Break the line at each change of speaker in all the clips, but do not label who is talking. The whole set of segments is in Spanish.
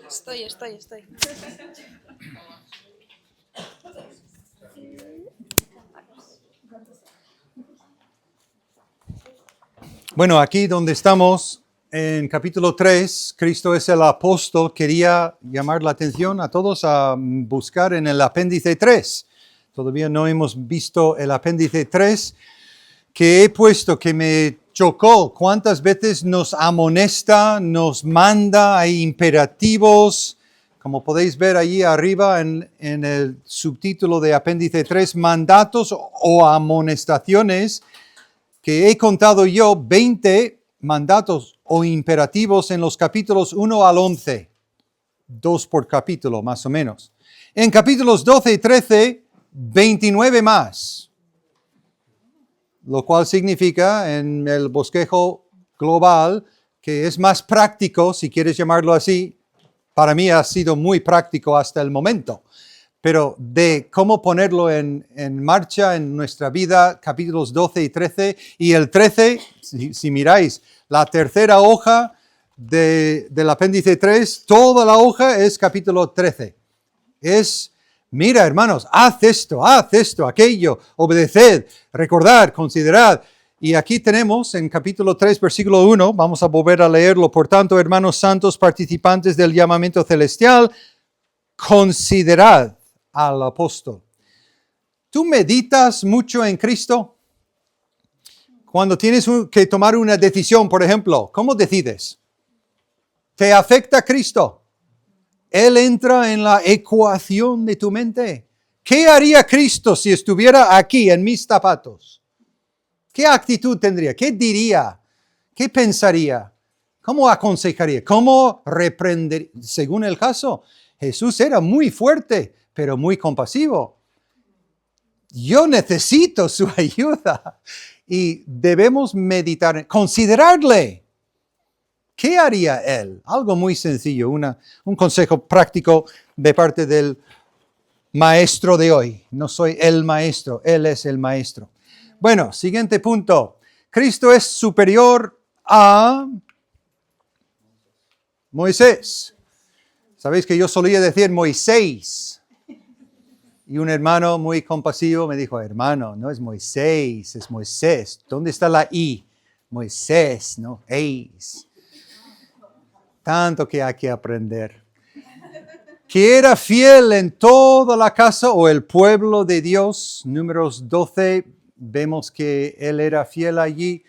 Estoy.
Bueno, aquí donde estamos, en capítulo 3, Cristo es el apóstol, quería llamar la atención a todos a buscar en el apéndice 3. Todavía no hemos visto el apéndice 3, que he puesto, que me chocó. ¿Cuántas veces nos amonesta, nos manda? Hay imperativos, como podéis ver allí arriba en el subtítulo de apéndice 3, mandatos o amonestaciones, que he contado yo 20 mandatos o imperativos en los capítulos 1 al 11, 2 por capítulo más o menos. En capítulos 12 y 13, 29 más, lo cual significa en el bosquejo global que es más práctico, si quieres llamarlo así. Para mí ha sido muy práctico hasta el momento. Pero de cómo ponerlo en marcha en nuestra vida, capítulos 12 y 13. Y el 13, si miráis, la tercera hoja del apéndice 3, toda la hoja es capítulo 13. Mira, hermanos, haz esto, aquello, obedeced, recordad, considerad. Y aquí tenemos en capítulo 3, versículo 1, vamos a volver a leerlo. Por tanto, hermanos santos, participantes del llamamiento celestial, considerad al apóstol. ¿Tú meditas mucho en Cristo? Cuando tienes que tomar una decisión, por ejemplo, ¿cómo decides? ¿Te afecta Cristo? ¿Él entra en la ecuación de tu mente? ¿Qué haría Cristo si estuviera aquí en mis zapatos? ¿Qué actitud tendría? ¿Qué diría? ¿Qué pensaría? ¿Cómo aconsejaría? ¿Cómo reprendería? Según el caso, Jesús era muy fuerte, pero muy compasivo. Yo necesito su ayuda y debemos meditar, considerarle. ¿Qué haría él? Algo muy sencillo, un consejo práctico de parte del maestro de hoy. No soy el maestro, él es el maestro. Bueno, siguiente punto. Cristo es superior a Moisés. Sabéis que yo solía decir Moisés. Y un hermano muy compasivo me dijo, hermano, no es Moisés, es Moisés. ¿Dónde está la I? Moisés, no eis. Tanto que hay que aprender. Que era fiel en toda la casa o el pueblo de Dios. Números 12, vemos que él era fiel allí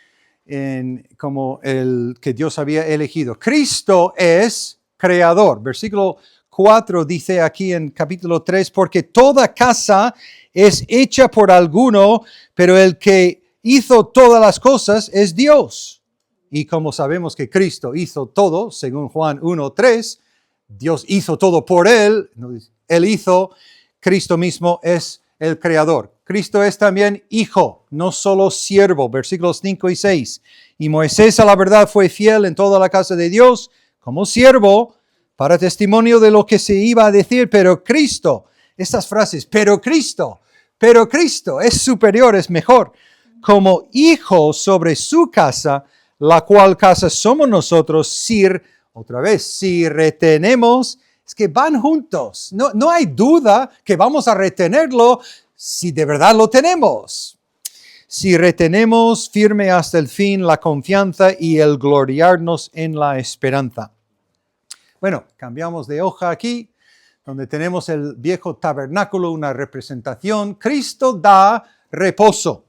como el que Dios había elegido. Cristo es creador. Versículo 4 dice aquí en capítulo 3, porque toda casa es hecha por alguno, pero el que hizo todas las cosas es Dios. Y como sabemos que Cristo hizo todo, según Juan 1:3, Dios hizo todo por él, él hizo, Cristo mismo es el creador. Cristo es también hijo, no solo siervo, versículos 5 y 6. Y Moisés a la verdad fue fiel en toda la casa de Dios como siervo para testimonio de lo que se iba a decir, pero Cristo, estas frases, pero Cristo es superior, es mejor, como hijo sobre su casa, la cual casa somos nosotros, si retenemos, es que van juntos. No hay duda que vamos a retenerlo si de verdad lo tenemos. Si retenemos firme hasta el fin la confianza y el gloriarnos en la esperanza. Bueno, cambiamos de hoja aquí, donde tenemos el viejo tabernáculo, una representación. Cristo da reposo.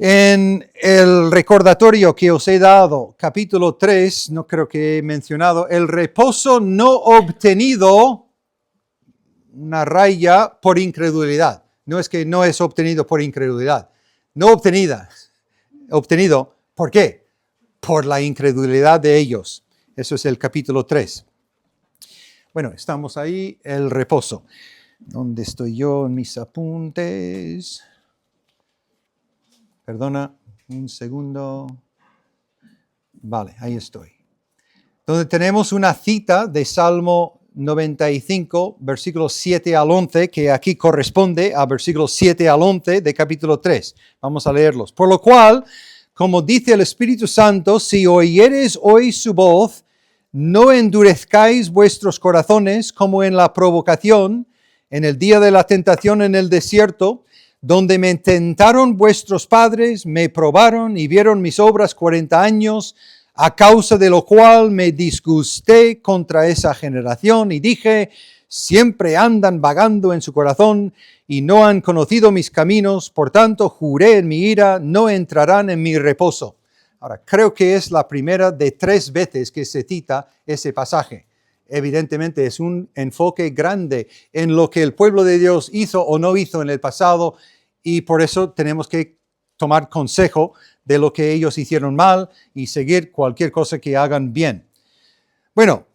En el recordatorio que os he dado, capítulo 3, no creo que he mencionado, el reposo no obtenido, una raya, por incredulidad. No es que no es obtenido por incredulidad. No obtenido, ¿por qué? Por la incredulidad de ellos. Eso es el capítulo 3. Bueno, estamos ahí, el reposo. ¿Dónde estoy yo en mis apuntes? Perdona, un segundo. Vale, ahí estoy. Donde tenemos una cita de Salmo 95, versículos 7 al 11, que aquí corresponde a versículos 7 al 11 de capítulo 3. Vamos a leerlos. Por lo cual, como dice el Espíritu Santo, si oyeres hoy su voz, no endurezcáis vuestros corazones como en la provocación, en el día de la tentación en el desierto, donde me tentaron vuestros padres, me probaron y vieron mis obras 40 años, a causa de lo cual me disgusté contra esa generación y dije, siempre andan vagando en su corazón y no han conocido mis caminos, por tanto juré en mi ira, no entrarán en mi reposo. Ahora, creo que es la primera de 3 veces que se cita ese pasaje. Evidentemente es un enfoque grande en lo que el pueblo de Dios hizo o no hizo en el pasado y por eso tenemos que tomar consejo de lo que ellos hicieron mal y seguir cualquier cosa que hagan bien. Bueno,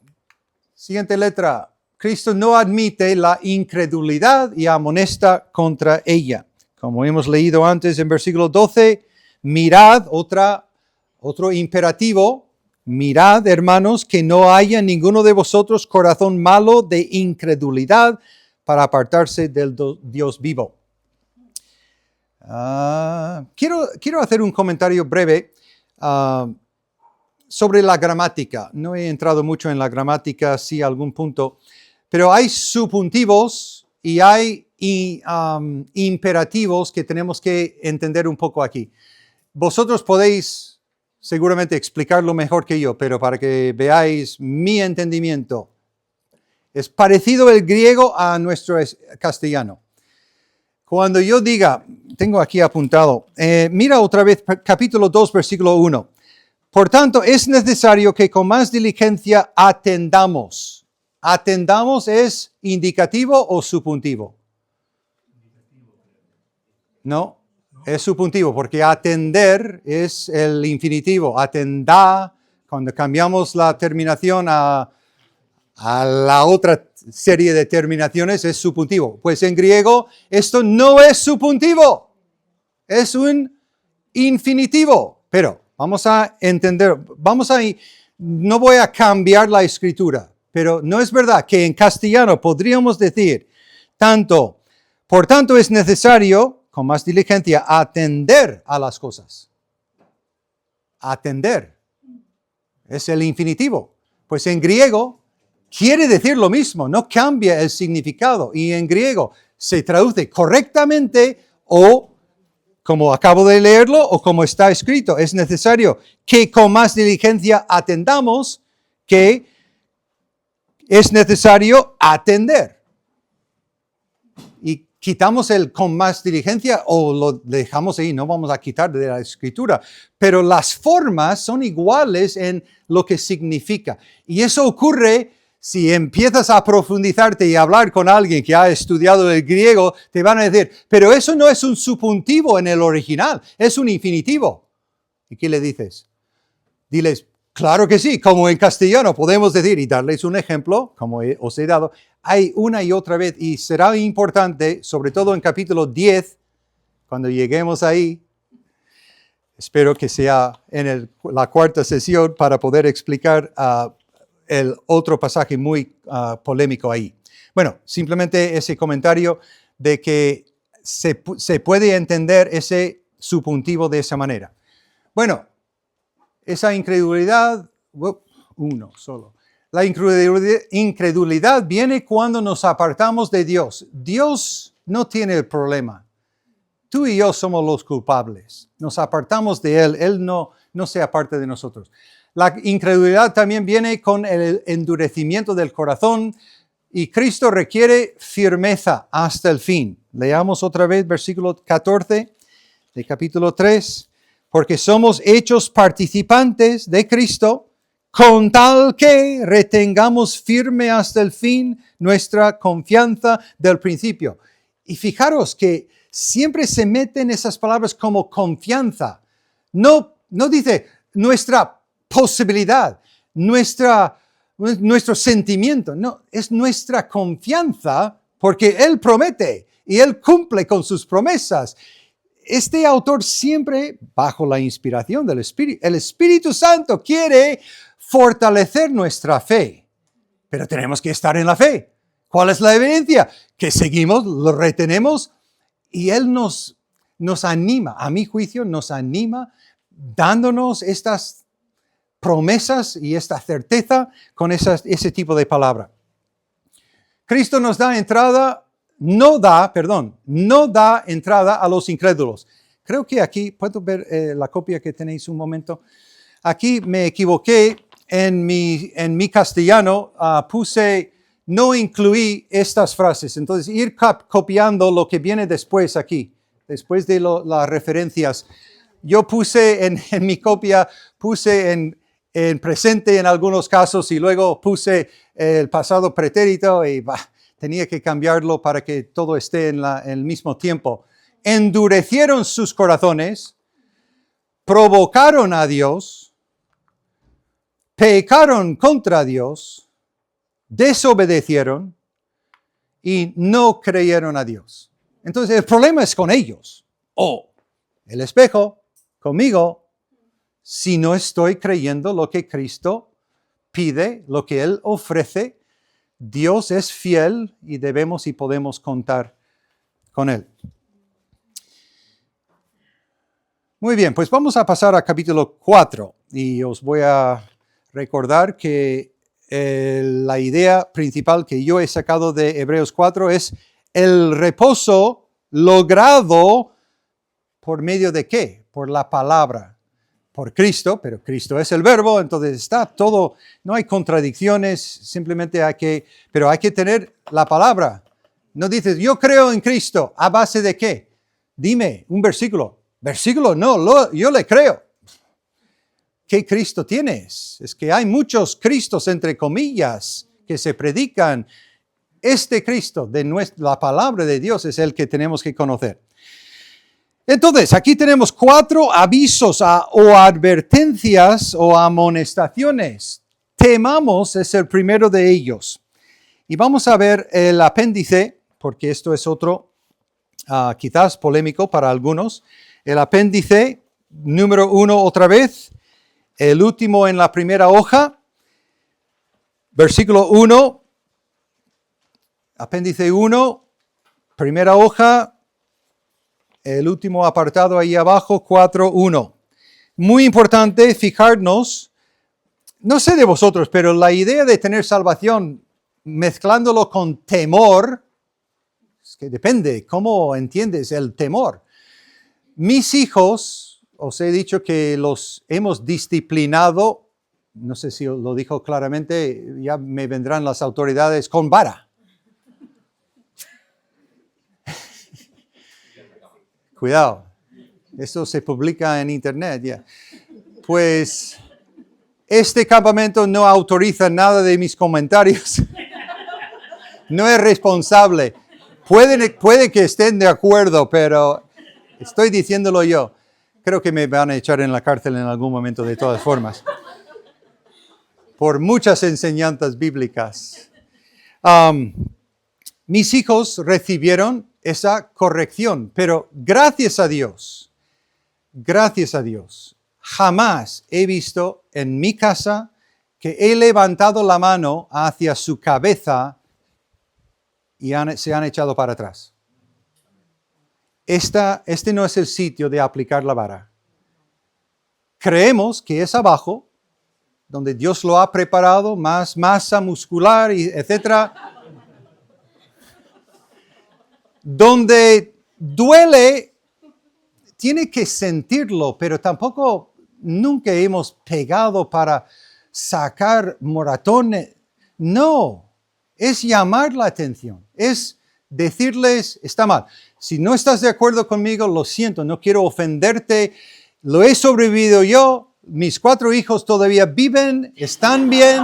siguiente letra. Cristo no admite la incredulidad y amonesta contra ella. Como hemos leído antes en versículo 12, mirad, otro imperativo, mirad, hermanos, que no haya ninguno de vosotros corazón malo de incredulidad para apartarse del Dios vivo. Quiero hacer un comentario breve sobre la gramática. No he entrado mucho en la gramática, sí, a algún punto, pero hay subjuntivos y hay imperativos que tenemos que entender un poco aquí. Vosotros podéis seguramente explicarlo mejor que yo, pero para que veáis mi entendimiento, es parecido el griego a nuestro castellano. Cuando yo diga, tengo aquí apuntado, mira otra vez capítulo 2, versículo 1. Por tanto, es necesario que con más diligencia atendamos. ¿Atendamos es indicativo o subjuntivo? No, es subjuntivo porque atender es el infinitivo. Atendá, cuando cambiamos la terminación a la otra serie de terminaciones es subjuntivo. Pues en griego esto no es subjuntivo, es un infinitivo. Pero vamos a entender, no voy a cambiar la escritura, pero no es verdad que en castellano podríamos decir por tanto es necesario, con más diligencia, atender a las cosas. Atender es el infinitivo. Pues en griego quiere decir lo mismo, no cambia el significado. Y en griego se traduce correctamente o como acabo de leerlo o como está escrito. Es necesario que con más diligencia atendamos, que es necesario atender. Y quitamos el con más diligencia o lo dejamos ahí, no vamos a quitar de la escritura. Pero las formas son iguales en lo que significa. Y eso ocurre si empiezas a profundizarte y hablar con alguien que ha estudiado el griego, te van a decir, pero eso no es un subjuntivo en el original, es un infinitivo. ¿Y qué le dices? Diles, claro que sí, como en castellano podemos decir, y darles un ejemplo, como os he dado, hay una y otra vez, y será importante, sobre todo en capítulo 10, cuando lleguemos ahí, espero que sea en la cuarta sesión para poder explicar el otro pasaje muy polémico ahí. Bueno, simplemente ese comentario de que se puede entender ese subjuntivo de esa manera. Bueno, esa incredulidad, uno solo. La incredulidad viene cuando nos apartamos de Dios. Dios no tiene el problema. Tú y yo somos los culpables. Nos apartamos de Él. Él no se aparta de nosotros. La incredulidad también viene con el endurecimiento del corazón y Cristo requiere firmeza hasta el fin. Leamos otra vez versículo 14 de capítulo 3. Porque somos hechos participantes de Cristo con tal que retengamos firme hasta el fin nuestra confianza del principio. Y fijaros que siempre se meten esas palabras como confianza. No dice nuestra posibilidad, nuestro sentimiento. No, es nuestra confianza porque Él promete y Él cumple con sus promesas. Este autor siempre, bajo la inspiración del Espíritu, el Espíritu Santo quiere fortalecer nuestra fe, pero tenemos que estar en la fe. ¿Cuál es la evidencia? Que seguimos, lo retenemos y Él nos anima, a mi juicio nos anima, dándonos estas promesas y esta certeza con ese tipo de palabra. Cristo nos da entrada, no da entrada a los incrédulos. Creo que aquí, ¿puedo ver la copia que tenéis un momento? Aquí me equivoqué en mi castellano, no incluí estas frases. Entonces, ir copiando lo que viene después aquí, después de las referencias. Yo puse en mi copia, puse en presente en algunos casos y luego puse el pasado pretérito y tenía que cambiarlo para que todo esté en el mismo tiempo. Endurecieron sus corazones, provocaron a Dios, pecaron contra Dios, desobedecieron y no creyeron a Dios. Entonces el problema es con ellos. El espejo, conmigo, si no estoy creyendo lo que Cristo pide, lo que Él ofrece, Dios es fiel y debemos y podemos contar con Él. Muy bien, pues vamos a pasar a capítulo 4 y os voy a recordar que la idea principal que yo he sacado de Hebreos 4 es el reposo logrado por medio de ¿qué? Por la palabra, por Cristo, pero Cristo es el verbo, entonces está todo, no hay contradicciones, simplemente hay que tener la palabra. No dices, yo creo en Cristo, ¿a base de qué? Dime un versículo. Versículo, no, yo le creo. ¿Qué Cristo tienes? Es que hay muchos Cristos, entre comillas, que se predican. Este Cristo de la palabra de Dios es el que tenemos que conocer. Entonces, aquí tenemos 4 avisos o advertencias o amonestaciones. Temamos es el primero de ellos. Y vamos a ver el apéndice, porque esto es otro, quizás polémico para algunos. El apéndice número 1 otra vez, el último en la primera hoja, versículo 1, apéndice 1, primera hoja, el último apartado ahí abajo, 4.1. Muy importante fijarnos, no sé de vosotros, pero la idea de tener salvación mezclándolo con temor, es que depende, ¿cómo entiendes el temor? Mis hijos, os he dicho que los hemos disciplinado, no sé si lo dijo claramente, ya me vendrán las autoridades con vara. Cuidado, esto se publica en internet ya. Pues este campamento no autoriza nada de mis comentarios. No es responsable. Puede que estén de acuerdo, pero estoy diciéndolo yo. Creo que me van a echar en la cárcel en algún momento de todas formas. Por muchas enseñanzas bíblicas. Mis hijos recibieron esa corrección, pero gracias a Dios, jamás he visto en mi casa que he levantado la mano hacia su cabeza y se han echado para atrás. Este no es el sitio de aplicar la vara. Creemos que es abajo, donde Dios lo ha preparado, más masa muscular, etc. Donde duele, tiene que sentirlo, pero tampoco nunca hemos pegado para sacar moratones. No, es llamar la atención, es decirles, está mal. Si no estás de acuerdo conmigo, lo siento, no quiero ofenderte. Lo he sobrevivido yo, mis 4 hijos todavía viven, están bien.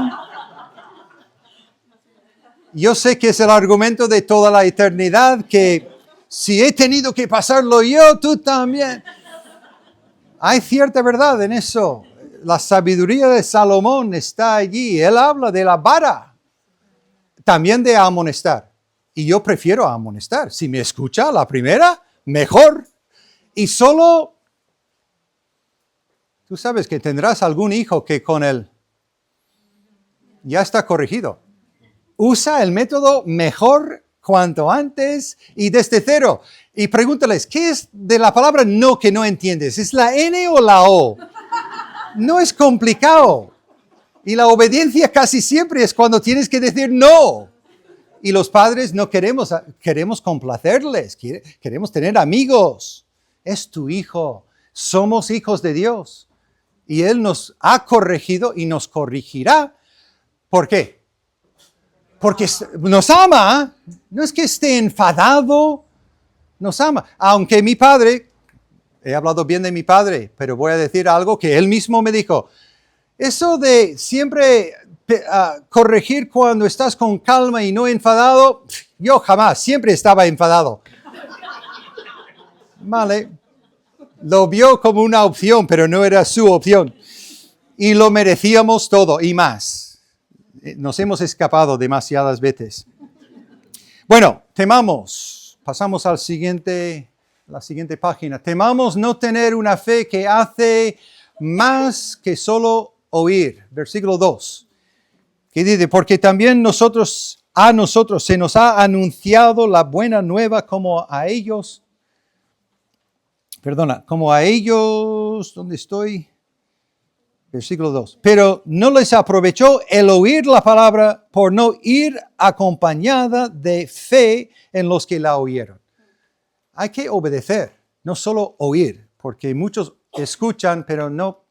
Yo sé que es el argumento de toda la eternidad, que si he tenido que pasarlo yo, tú también. Hay cierta verdad en eso. La sabiduría de Salomón está allí. Él habla de la vara, también de amonestar. Y yo prefiero amonestar. Si me escucha la primera, mejor. Y solo, tú sabes que tendrás algún hijo que con él ya está corregido. Usa el método mejor cuanto antes y desde cero. Y pregúntales, ¿qué es de la palabra no que no entiendes? ¿Es la N o la O? No es complicado. Y la obediencia casi siempre es cuando tienes que decir no. Y los padres no queremos complacerles, queremos tener amigos. Es tu hijo. Somos hijos de Dios. Y Él nos ha corregido y nos corregirá. ¿Por qué? Porque nos ama. No es que esté enfadado. Nos ama. Aunque mi padre, he hablado bien de mi padre, pero voy a decir algo que él mismo me dijo. Eso de siempre corregir cuando estás con calma y no enfadado, yo jamás, siempre estaba enfadado. Vale, lo vio como una opción, pero no era su opción. Y lo merecíamos todo y más. Nos hemos escapado demasiadas veces. Bueno, temamos. Pasamos a la siguiente página. Temamos no tener una fe que hace más que solo oír. Versículo 2. Que dice, porque también a nosotros se nos ha anunciado la buena nueva como a ellos, ¿dónde estoy? Versículo 2. Pero no les aprovechó el oír la palabra por no ir acompañada de fe en los que la oyeron. Hay que obedecer, no solo oír, porque muchos escuchan pero no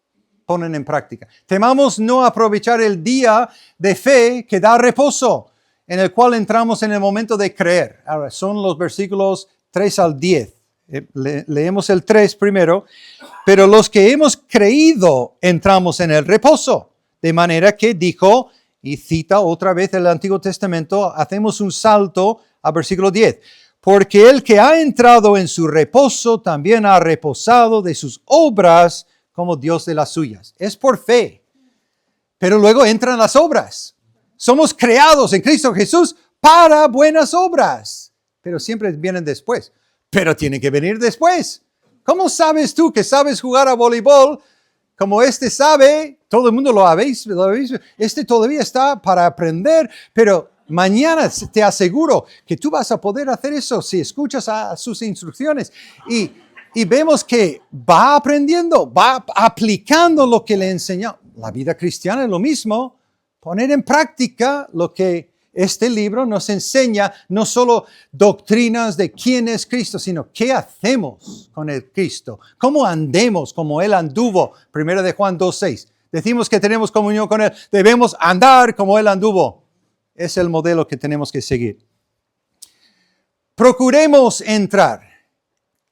ponen en práctica. Temamos no aprovechar el día de fe que da reposo, en el cual entramos en el momento de creer. Ahora, son los versículos 3 al 10. Leemos el 3 primero. Pero los que hemos creído entramos en el reposo. De manera que dijo, y cita otra vez el Antiguo Testamento, hacemos un salto a versículo 10. Porque el que ha entrado en su reposo también ha reposado de sus obras como Dios de las suyas. Es por fe. Pero luego entran las obras. Somos creados en Cristo Jesús para buenas obras. Pero siempre vienen después. Pero tienen que venir después. ¿Cómo sabes tú que sabes jugar a voleibol? Como este sabe, todo el mundo lo habéis, este todavía está para aprender, pero mañana te aseguro que tú vas a poder hacer eso si escuchas a sus instrucciones. Y vemos que va aprendiendo, va aplicando lo que le enseñó. La vida cristiana es lo mismo, poner en práctica lo que este libro nos enseña, no solo doctrinas de quién es Cristo, sino qué hacemos con el Cristo, cómo andemos como Él anduvo. 1 de Juan 2:6. Decimos que tenemos comunión con Él, debemos andar como Él anduvo. Es el modelo que tenemos que seguir. Procuremos entrar.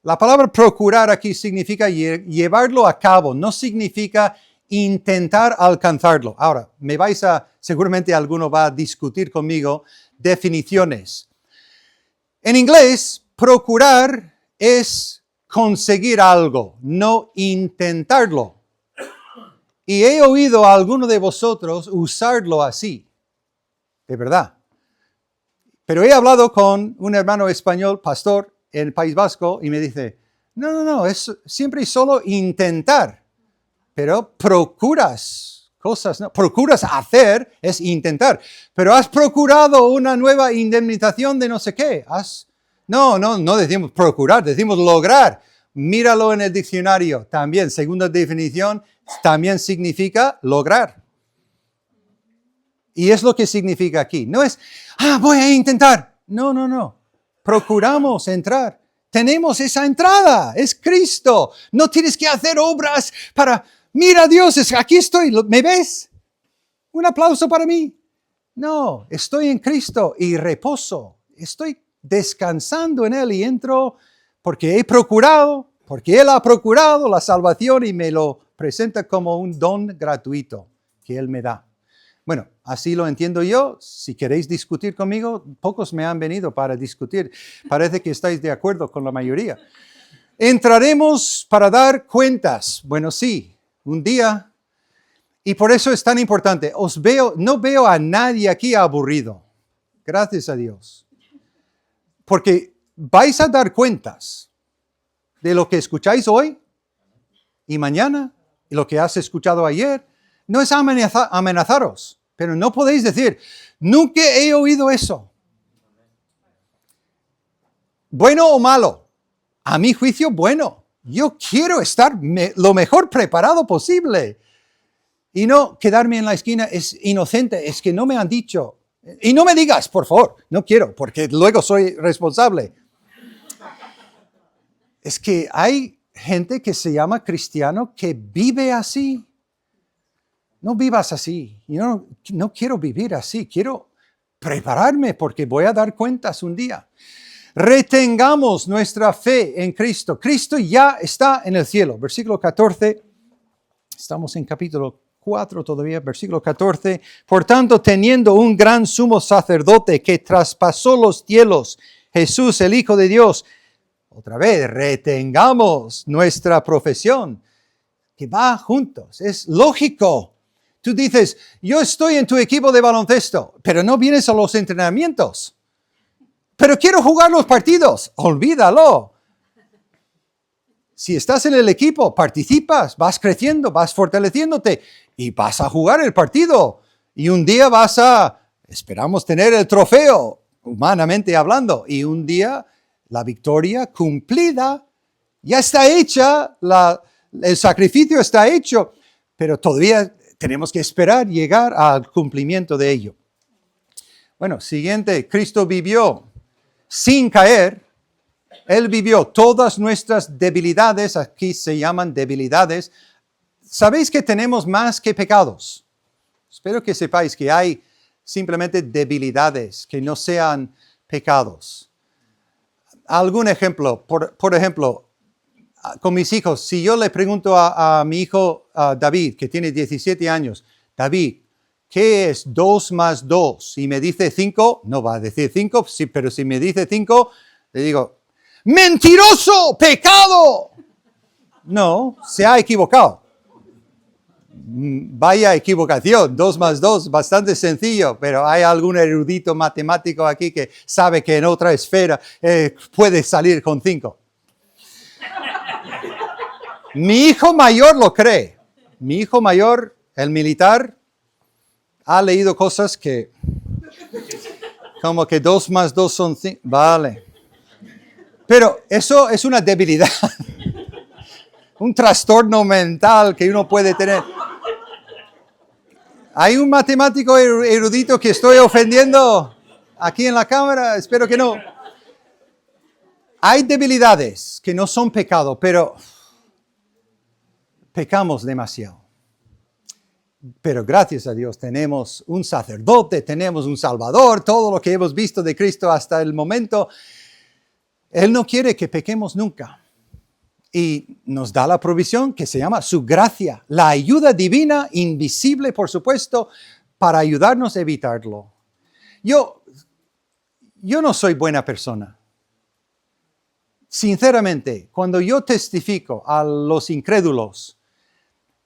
La palabra procurar aquí significa llevarlo a cabo, no significa intentar alcanzarlo. Ahora, seguramente alguno va a discutir conmigo definiciones. En inglés, procurar es conseguir algo, no intentarlo. Y he oído a alguno de vosotros usarlo así, de verdad. Pero he hablado con un hermano español, pastor, en el País Vasco, y me dice, no, es siempre y solo intentar. Pero procuras cosas, ¿no? Procuras hacer es intentar. Pero has procurado una nueva indemnización de no sé qué. No decimos procurar, decimos lograr. Míralo en el diccionario. También, segunda definición, también significa lograr. Y es lo que significa aquí. No es, voy a intentar. No. Procuramos entrar. Tenemos esa entrada. Es Cristo. No tienes que hacer obras para... Mira Dios, aquí estoy, ¿me ves? Un aplauso para mí. No, estoy en Cristo y reposo. Estoy descansando en Él y entro porque he procurado, porque Él ha procurado la salvación y me lo presenta como un don gratuito que Él me da. Bueno, así lo entiendo yo. Si queréis discutir conmigo, pocos me han venido para discutir. Parece que estáis de acuerdo con la mayoría. Entraremos para dar cuentas. Bueno, sí. Un día, y por eso es tan importante, no veo a nadie aquí aburrido, gracias a Dios, porque vais a dar cuentas de lo que escucháis hoy y mañana, y lo que has escuchado ayer. No es amenazaros, pero no podéis decir, nunca he oído eso. Bueno o malo, a mi juicio bueno. Yo quiero estar lo mejor preparado posible. Y no quedarme en la esquina es inocente, es que no me han dicho. Y no me digas, por favor, no quiero, porque luego soy responsable. Es que hay gente que se llama cristiano que vive así. No vivas así. Yo no quiero vivir así. Quiero prepararme porque voy a dar cuentas un día. Retengamos nuestra fe en Cristo. Cristo ya está en el cielo. Versículo 14. Estamos en capítulo 4 todavía, versículo 14. Por tanto, teniendo un gran sumo sacerdote que traspasó los cielos, Jesús, el Hijo de Dios, otra vez, retengamos nuestra profesión, que va juntos. Es lógico. Tú dices, yo estoy en tu equipo de baloncesto, pero no vienes a los entrenamientos. Pero quiero jugar los partidos. Olvídalo. Si estás en el equipo, participas, vas creciendo, vas fortaleciéndote y vas a jugar el partido. Y un día esperamos tener el trofeo, humanamente hablando. Y un día la victoria cumplida ya está hecha, el sacrificio está hecho, pero todavía tenemos que esperar llegar al cumplimiento de ello. Bueno, siguiente, Cristo vivió sin caer. Él vivió todas nuestras debilidades, aquí se llaman debilidades. ¿Sabéis que tenemos más que pecados? Espero que sepáis que hay simplemente debilidades, que no sean pecados. Algún ejemplo, por ejemplo, con mis hijos, si yo le pregunto a mi hijo David, que tiene 17 años, David, ¿qué es 2 más 2? Y me dice 5, no va a decir 5, sí, pero si me dice 5, le digo, ¡mentiroso! ¡Pecado! No, se ha equivocado. Vaya equivocación, 2 más 2, bastante sencillo, pero hay algún erudito matemático aquí que sabe que en otra esfera puede salir con 5. Mi hijo mayor lo cree. Mi hijo mayor, el militar, ha leído cosas que, como que 2 más 2 son 5. Vale. Pero eso es una debilidad. Un trastorno mental que uno puede tener. ¿Hay un matemático erudito que estoy ofendiendo aquí en la cámara? Espero que no. Hay debilidades que no son pecado, pero pecamos demasiado. Pero gracias a Dios tenemos un sacerdote, tenemos un salvador, todo lo que hemos visto de Cristo hasta el momento. Él no quiere que pequemos nunca. Y nos da la provisión que se llama su gracia, la ayuda divina, invisible por supuesto, para ayudarnos a evitarlo. Yo no soy buena persona. Sinceramente, cuando yo testifico a los incrédulos,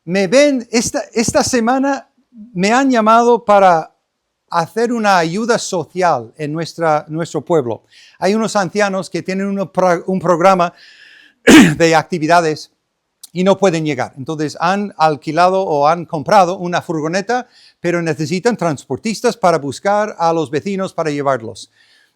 me ven, esta semana me han llamado para hacer una ayuda social en nuestro pueblo. Hay unos ancianos que tienen un programa de actividades y no pueden llegar. Entonces han alquilado o han comprado una furgoneta, pero necesitan transportistas para buscar a los vecinos para llevarlos.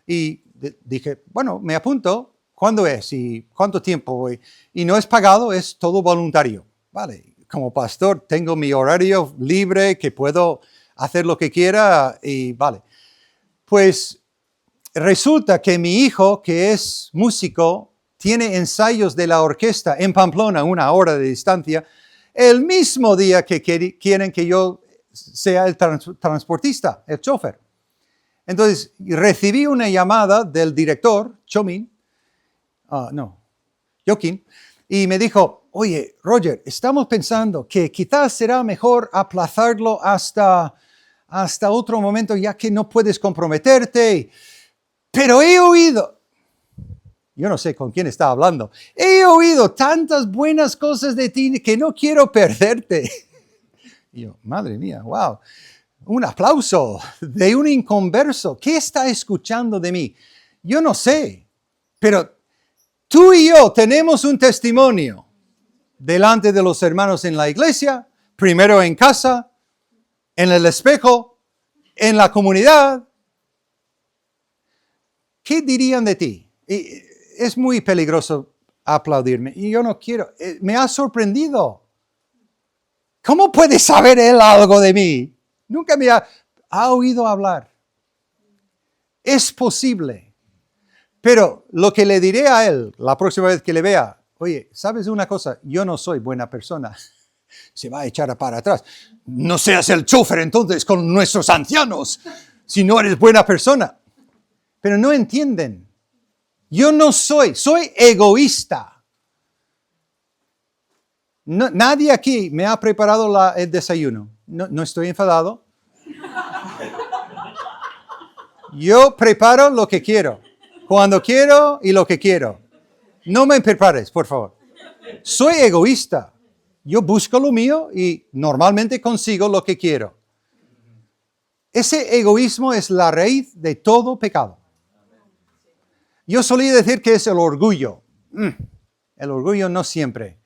Y dije, bueno, me apunto. ¿Cuándo es? ¿Y cuánto tiempo? Y no es pagado, es todo voluntario. Vale, como pastor tengo mi horario libre, que puedo hacer lo que quiera y vale. Pues resulta que mi hijo, que es músico, tiene ensayos de la orquesta en Pamplona, 1 hora de distancia, el mismo día que quieren que yo sea el transportista, el chofer. Entonces, recibí una llamada del director, Joaquín, y me dijo, oye, Roger, estamos pensando que quizás será mejor aplazarlo hasta otro momento, ya que no puedes comprometerte. Pero he oído, yo no sé con quién está hablando, he oído tantas buenas cosas de ti que no quiero perderte. Y yo, madre mía, wow, un aplauso de un inconverso. ¿Qué está escuchando de mí? Yo no sé, pero tú y yo tenemos un testimonio delante de los hermanos en la iglesia, primero en casa, en el espejo, en la comunidad. ¿Qué dirían de ti? Es muy peligroso aplaudirme y yo no quiero. Me ha sorprendido. ¿Cómo puede saber él algo de mí? Nunca me ha oído hablar. Es posible. Pero lo que le diré a él la próxima vez que le vea, oye, ¿sabes una cosa? Yo no soy buena persona. Se va a echar para atrás. No seas el chofer entonces con nuestros ancianos, si no eres buena persona. Pero no entienden. Yo no soy egoísta. No, nadie aquí me ha preparado el desayuno. No estoy enfadado. Yo preparo lo que quiero, cuando quiero y lo que quiero. No me prepares, por favor. Soy egoísta. Yo busco lo mío y normalmente consigo lo que quiero. Ese egoísmo es la raíz de todo pecado. Yo solía decir que es el orgullo. El orgullo no siempre.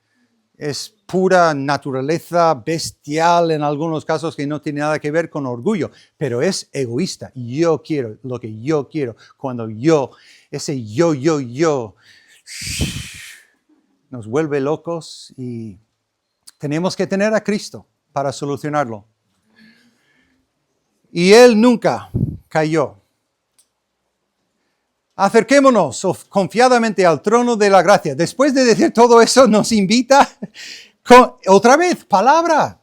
Es pura naturaleza bestial en algunos casos que no tiene nada que ver con orgullo, pero es egoísta. Yo quiero lo que yo quiero, cuando ese yo, nos vuelve locos y tenemos que tener a Cristo para solucionarlo. Y Él nunca cayó. Acerquémonos confiadamente al trono de la gracia. Después de decir todo eso, nos invita otra vez, palabra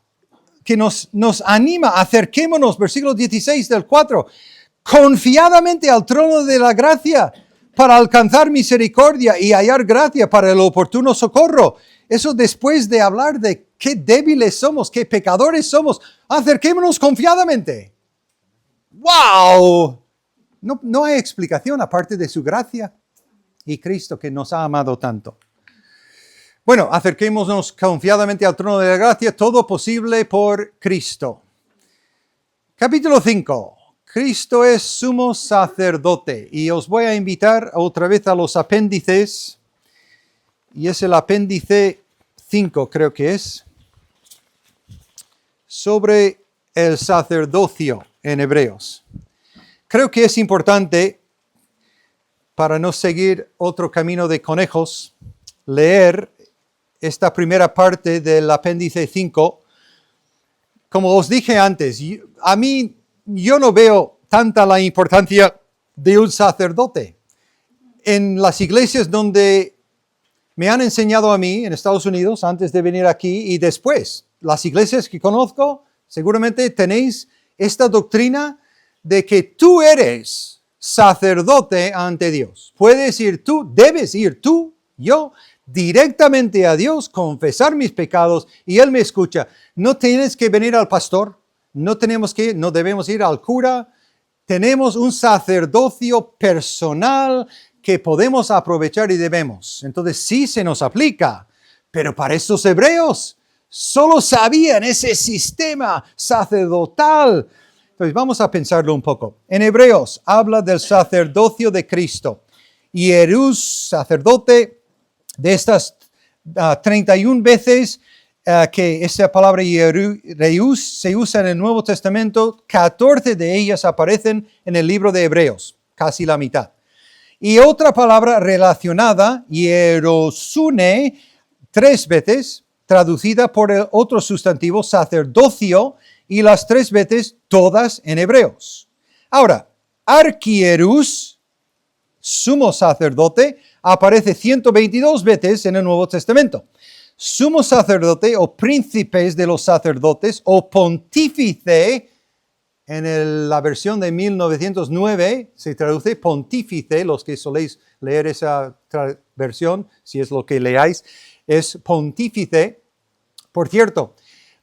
que nos anima. Acerquémonos, versículo 16 del 4. Confiadamente al trono de la gracia para alcanzar misericordia y hallar gracia para el oportuno socorro. Eso después de hablar de qué débiles somos, qué pecadores somos. Acerquémonos confiadamente. ¡Wow! No hay explicación aparte de su gracia y Cristo que nos ha amado tanto. Bueno, acerquémonos confiadamente al trono de la gracia, todo posible por Cristo. Capítulo 5. Cristo es sumo sacerdote. Y os voy a invitar otra vez a los apéndices. Y es el apéndice 5, creo que es. Sobre el sacerdocio en Hebreos. Creo que es importante, para no seguir otro camino de conejos, leer esta primera parte del apéndice 5. Como os dije antes, yo no veo tanta la importancia de un sacerdote. En las iglesias donde me han enseñado a mí, en Estados Unidos, antes de venir aquí y después, las iglesias que conozco, seguramente tenéis esta doctrina de que tú eres sacerdote ante Dios. Puedes ir tú, debes ir tú, yo, directamente a Dios, confesar mis pecados y Él me escucha. No tienes que venir al pastor, no debemos ir al cura. Tenemos un sacerdocio personal que podemos aprovechar y debemos. Entonces sí se nos aplica, pero para estos hebreos solo sabían ese sistema sacerdotal. Entonces vamos a pensarlo un poco. En Hebreos habla del sacerdocio de Cristo. Hierús, sacerdote, de estas 31 veces que esa palabra hiereus se usa en el Nuevo Testamento, 14 de ellas aparecen en el libro de Hebreos, casi la mitad. Y otra palabra relacionada, hierosune, 3 veces, traducida por el otro sustantivo, sacerdocio, y las 3 veces todas en Hebreos. Ahora, archierus, sumo sacerdote, aparece 122 veces en el Nuevo Testamento. Sumo sacerdote o príncipes de los sacerdotes o pontífice, la versión de 1909 se traduce pontífice, los que soléis leer esa versión, si es lo que leáis, es pontífice. Por cierto,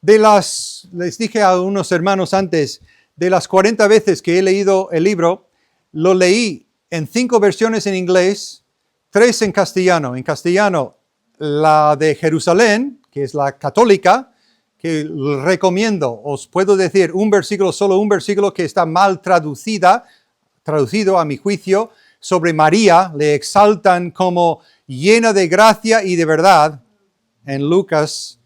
les dije a unos hermanos antes, de las 40 veces que he leído el libro, lo leí en 5 versiones en inglés, 3 en castellano. En castellano, la de Jerusalén, que es la católica, que recomiendo, os puedo decir solo un versículo que está mal traducido a mi juicio, sobre María, le exaltan como llena de gracia y de verdad, en Lucas.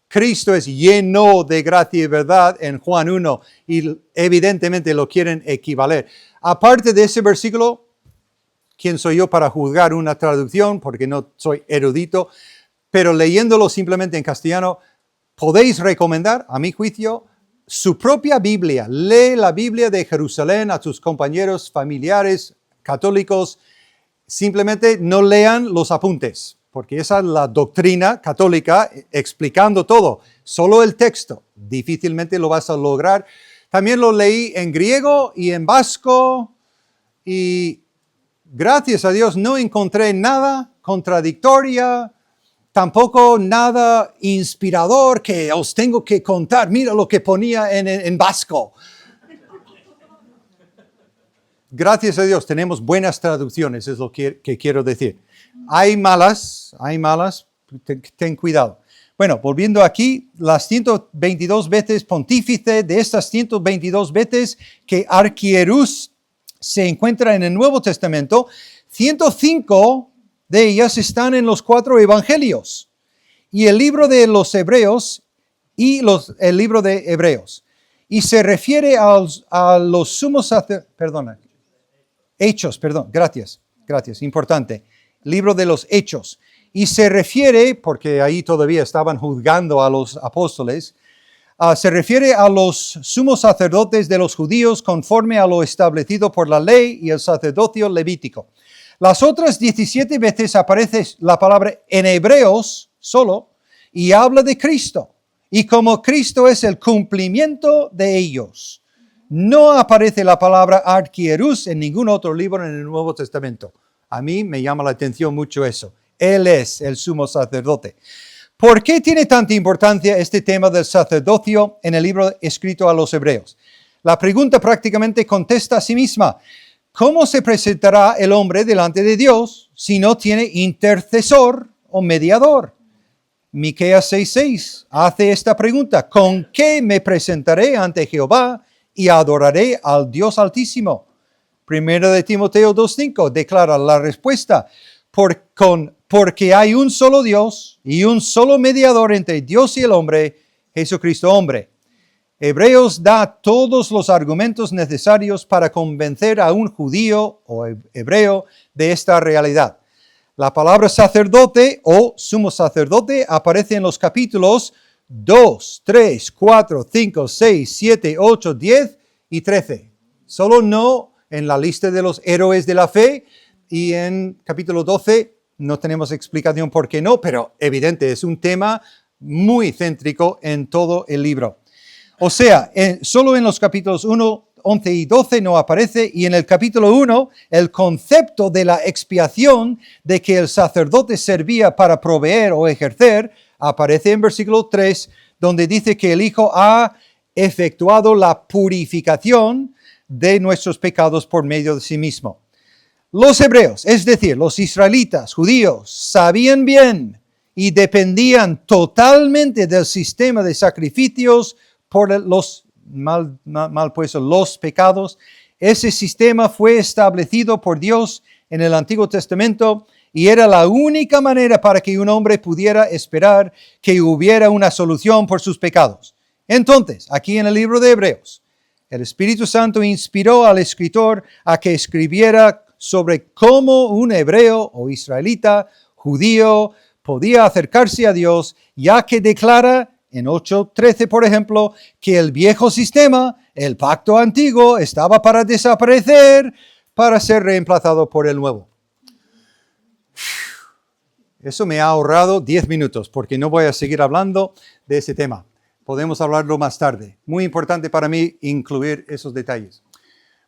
Cristo es lleno de gracia y verdad en Juan 1 y evidentemente lo quieren equivaler. Aparte de ese versículo, ¿quién soy yo para juzgar una traducción? Porque no soy erudito, pero leyéndolo simplemente en castellano, podéis recomendar, a mi juicio, su propia Biblia. Lee la Biblia de Jerusalén a tus compañeros familiares católicos. Simplemente no lean los apuntes, porque esa es la doctrina católica explicando todo. Solo el texto, difícilmente lo vas a lograr. También lo leí en griego y en vasco y gracias a Dios no encontré nada contradictoria, tampoco nada inspirador que os tengo que contar. Mira lo que ponía en vasco. Gracias a Dios tenemos buenas traducciones, es lo que quiero decir. Hay malas, ten cuidado. Bueno, volviendo aquí, las 122 veces pontífice, de estas 122 veces que arquierus se encuentra en el Nuevo Testamento, 105 de ellas están en los 4 evangelios y el libro de los Hebreos el libro de Hebreos. Y se refiere a los sumos sacerdotes, gracias, importante, libro de los Hechos. Y se refiere, porque ahí todavía estaban juzgando a los apóstoles, se refiere a los sumos sacerdotes de los judíos conforme a lo establecido por la ley y el sacerdocio levítico. Las otras 17 veces aparece la palabra en Hebreos solo y habla de Cristo. Y como Cristo es el cumplimiento de ellos. No aparece la palabra arquierus en ningún otro libro en el Nuevo Testamento. A mí me llama la atención mucho eso. Él es el sumo sacerdote. ¿Por qué tiene tanta importancia este tema del sacerdocio en el libro escrito a los Hebreos? La pregunta prácticamente contesta a sí misma. ¿Cómo se presentará el hombre delante de Dios si no tiene intercesor o mediador? Miqueas 6:6 hace esta pregunta. ¿Con qué me presentaré ante Jehová y adoraré al Dios Altísimo? Primero de Timoteo 2:5 declara la respuesta. Porque hay un solo Dios y un solo mediador entre Dios y el hombre, Jesucristo hombre. Hebreos da todos los argumentos necesarios para convencer a un judío o hebreo de esta realidad. La palabra sacerdote o sumo sacerdote aparece en los capítulos 2, 3, 4, 5, 6, 7, 8, 10 y 13. Solo no en la lista de los héroes de la fe y en capítulo 12 no tenemos explicación por qué no, pero evidente, es un tema muy céntrico en todo el libro. O sea, solo en los capítulos 1, 11 y 12 no aparece, y en el capítulo 1 el concepto de la expiación de que el sacerdote servía para proveer o ejercer aparece en versículo 3, donde dice que el Hijo ha efectuado la purificación de nuestros pecados por medio de sí mismo. Los hebreos, es decir, los israelitas, judíos, sabían bien y dependían totalmente del sistema de sacrificios por los los pecados. Ese sistema fue establecido por Dios en el Antiguo Testamento y era la única manera para que un hombre pudiera esperar que hubiera una solución por sus pecados. Entonces, aquí en el libro de Hebreos, el Espíritu Santo inspiró al escritor a que escribiera sobre cómo un hebreo o israelita, judío, podía acercarse a Dios, ya que declara en 8:13, por ejemplo, que el viejo sistema, el pacto antiguo, estaba para desaparecer, para ser reemplazado por el nuevo. Eso me ha ahorrado 10 minutos, porque no voy a seguir hablando de ese tema. Podemos hablarlo más tarde. Muy importante para mí incluir esos detalles.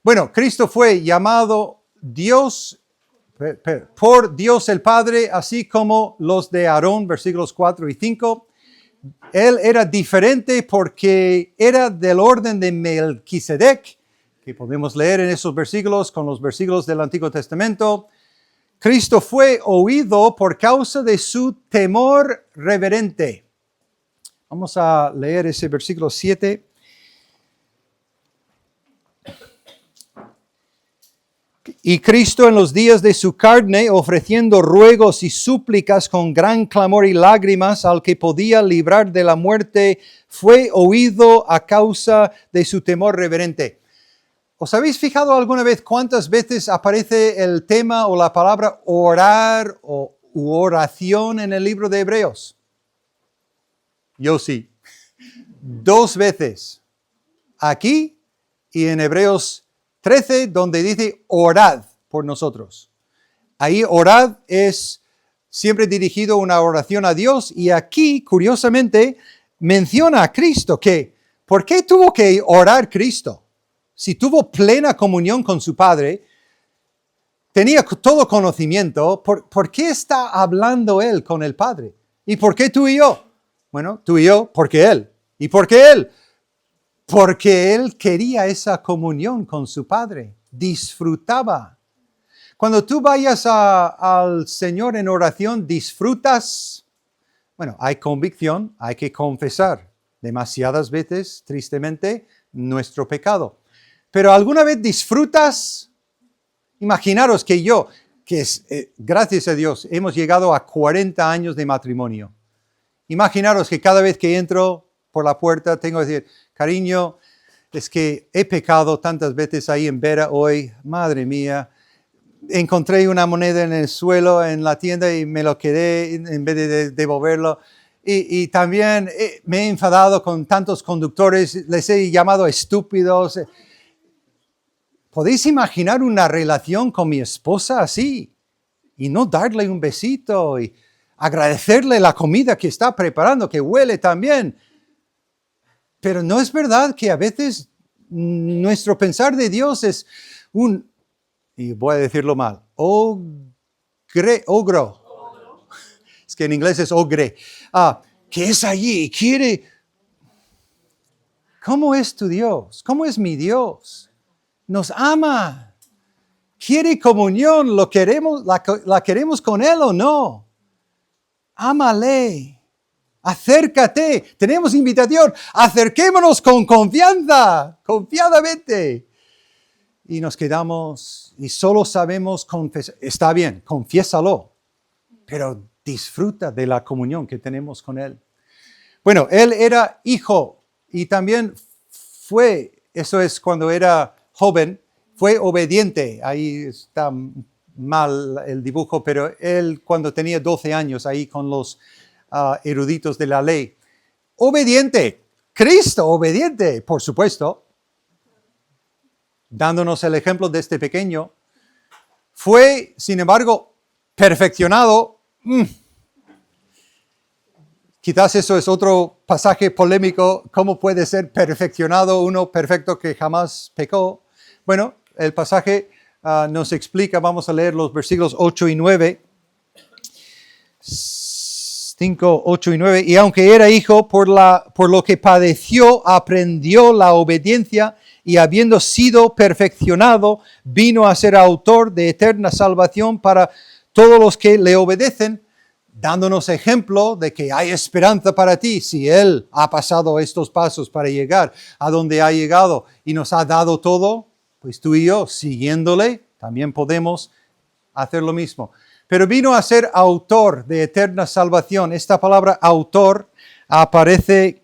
Bueno, Cristo fue llamado por Dios el Padre, así como los de Aarón, versículos 4 y 5. Él era diferente porque era del orden de Melquisedec, que podemos leer en esos versículos con los versículos del Antiguo Testamento. Cristo fue oído por causa de su temor reverente. Vamos a leer ese versículo 7. Y Cristo en los días de su carne, ofreciendo ruegos y súplicas con gran clamor y lágrimas al que podía librar de la muerte, fue oído a causa de su temor reverente. ¿Os habéis fijado alguna vez cuántas veces aparece el tema o la palabra orar o oración en el libro de Hebreos? Yo sí. 2 veces. Aquí y en Hebreos 13, donde dice orad por nosotros. Ahí orad es siempre dirigido una oración a Dios, y aquí, curiosamente, menciona a Cristo, que ¿por qué tuvo que orar Cristo? Si tuvo plena comunión con su Padre, tenía todo conocimiento, ¿por qué está hablando Él con el Padre? ¿Y por qué tú y yo? Bueno, tú y yo, porque Él. ¿Y por qué Él? Porque Él quería esa comunión con su Padre, disfrutaba. Cuando tú vayas al Señor en oración, disfrutas. Bueno, hay convicción, hay que confesar demasiadas veces, tristemente, nuestro pecado. Pero ¿alguna vez disfrutas? Imaginaros que yo, gracias a Dios, hemos llegado a 40 años de matrimonio. Imaginaros que cada vez que entro por la puerta tengo que decir, cariño, es que he pecado tantas veces ahí en Vera hoy, madre mía. Encontré una moneda en el suelo en la tienda y me lo quedé en vez de devolverlo. Y también me he enfadado con tantos conductores, les he llamado estúpidos. ¿Podéis imaginar una relación con mi esposa así? Y no darle un besito y agradecerle la comida que está preparando, que huele tan bien. Pero ¿no es verdad que a veces nuestro pensar de Dios es y voy a decirlo mal, ogro. Es que en inglés es ogre. Que es allí y quiere. ¿Cómo es tu Dios? ¿Cómo es mi Dios? Nos ama. Quiere comunión, la queremos con Él o no. Ámale. Acércate. Tenemos invitación. Acerquémonos con confianza, confiadamente. Y nos quedamos y solo sabemos confesar. Está bien, confiésalo, pero disfruta de la comunión que tenemos con Él. Bueno, Él era hijo y también eso es cuando era joven, fue obediente. Ahí está mal el dibujo, pero Él cuando tenía 12 años, ahí con los eruditos de la ley. Obediente, Cristo obediente, por supuesto. Dándonos el ejemplo de este pequeño, fue, sin embargo, perfeccionado. Quizás eso es otro pasaje polémico. ¿Cómo puede ser perfeccionado uno perfecto que jamás pecó? Bueno, el pasaje nos explica, vamos a leer los versículos 8 y 9. 5, 8 y 9. Y aunque era hijo, por lo que padeció, aprendió la obediencia, y habiendo sido perfeccionado, vino a ser autor de eterna salvación para todos los que le obedecen, dándonos ejemplo de que hay esperanza para ti. Si Él ha pasado estos pasos para llegar a donde ha llegado y nos ha dado todo, pues tú y yo, siguiéndole, también podemos hacer lo mismo. Pero vino a ser autor de eterna salvación. Esta palabra autor aparece,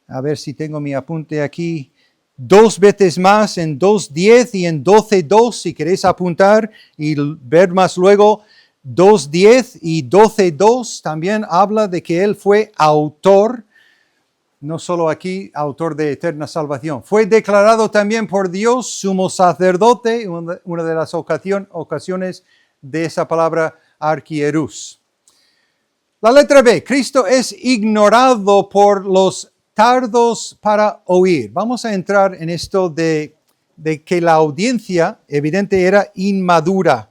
a ver si tengo mi apunte aquí, 2 veces más en 2:10 y en 12:2, si queréis apuntar y ver más luego. 2:10 y 12:2 también habla de que Él fue autor, no solo aquí, autor de eterna salvación. Fue declarado también por Dios sumo sacerdote, una de las ocasiones de esa palabra arquierús. La letra B, Cristo es ignorado por los tardos para oír. Vamos a entrar en esto de que la audiencia evidente era inmadura.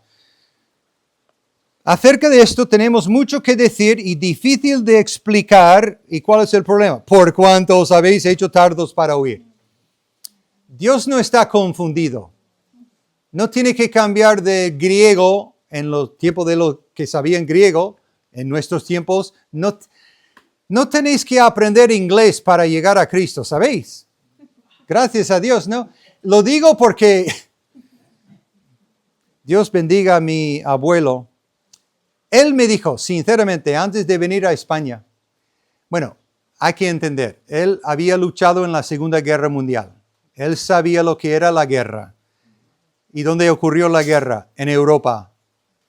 Acerca de esto tenemos mucho que decir y difícil de explicar. ¿Y cuál es el problema? Por cuanto os habéis hecho tardos para oír. Dios no está confundido. No tiene que cambiar de griego en los tiempos de los que sabían griego. En nuestros tiempos no tenéis que aprender inglés para llegar a Cristo, ¿sabéis? Gracias a Dios, ¿no? Lo digo porque Dios bendiga a mi abuelo. Él me dijo, sinceramente, antes de venir a España, bueno, hay que entender, él había luchado en la Segunda Guerra Mundial. Él sabía lo que era la guerra. ¿Y dónde ocurrió la guerra? En Europa.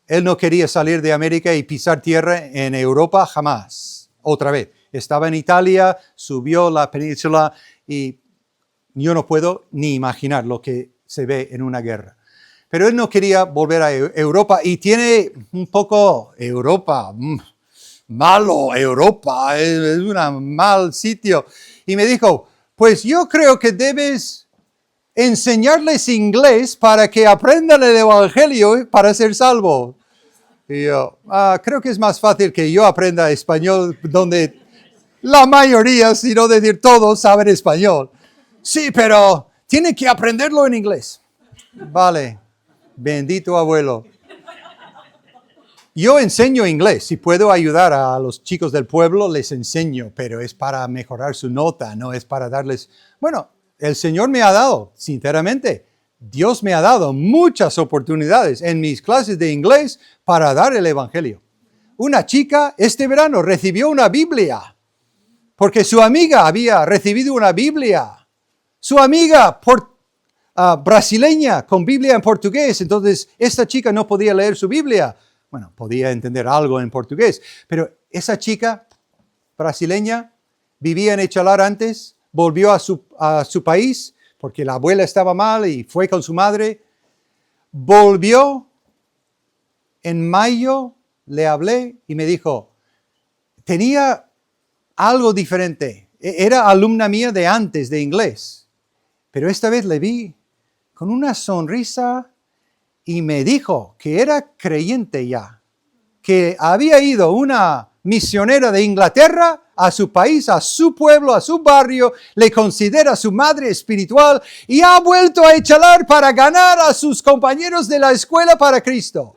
Él no quería salir de América y pisar tierra en Europa jamás. Otra vez. Estaba en Italia, subió la península y yo no puedo ni imaginar lo que se ve en una guerra. Pero él no quería volver a Europa y tiene un poco Europa, malo Europa, es un mal sitio. Y me dijo, pues yo creo que debes enseñarles inglés para que aprendan el Evangelio para ser salvo. Y yo, creo que es más fácil que yo aprenda español, donde la mayoría, si no decir todos, saben español. Sí, pero tienen que aprenderlo en inglés. Vale, bendito abuelo. Yo enseño inglés. Si puedo ayudar a los chicos del pueblo, les enseño, pero es para mejorar su nota, no es para darles... Bueno, el Señor me ha dado, sinceramente, Dios me ha dado muchas oportunidades en mis clases de inglés para dar el Evangelio. Una chica este verano recibió una Biblia, porque su amiga había recibido una Biblia. Su amiga brasileña con Biblia en portugués, entonces esta chica no podía leer su Biblia. Bueno, podía entender algo en portugués, pero esa chica brasileña vivía en Echalar antes, volvió a su país porque la abuela estaba mal y fue con su madre. Volvió, en mayo le hablé y me dijo, tenía algo diferente. Era alumna mía de antes de inglés, pero esta vez le vi con una sonrisa y me dijo que era creyente ya, que había ido una misionera de Inglaterra a su país, a su pueblo, a su barrio, le considera su madre espiritual y ha vuelto a Echalar para ganar a sus compañeros de la escuela para Cristo.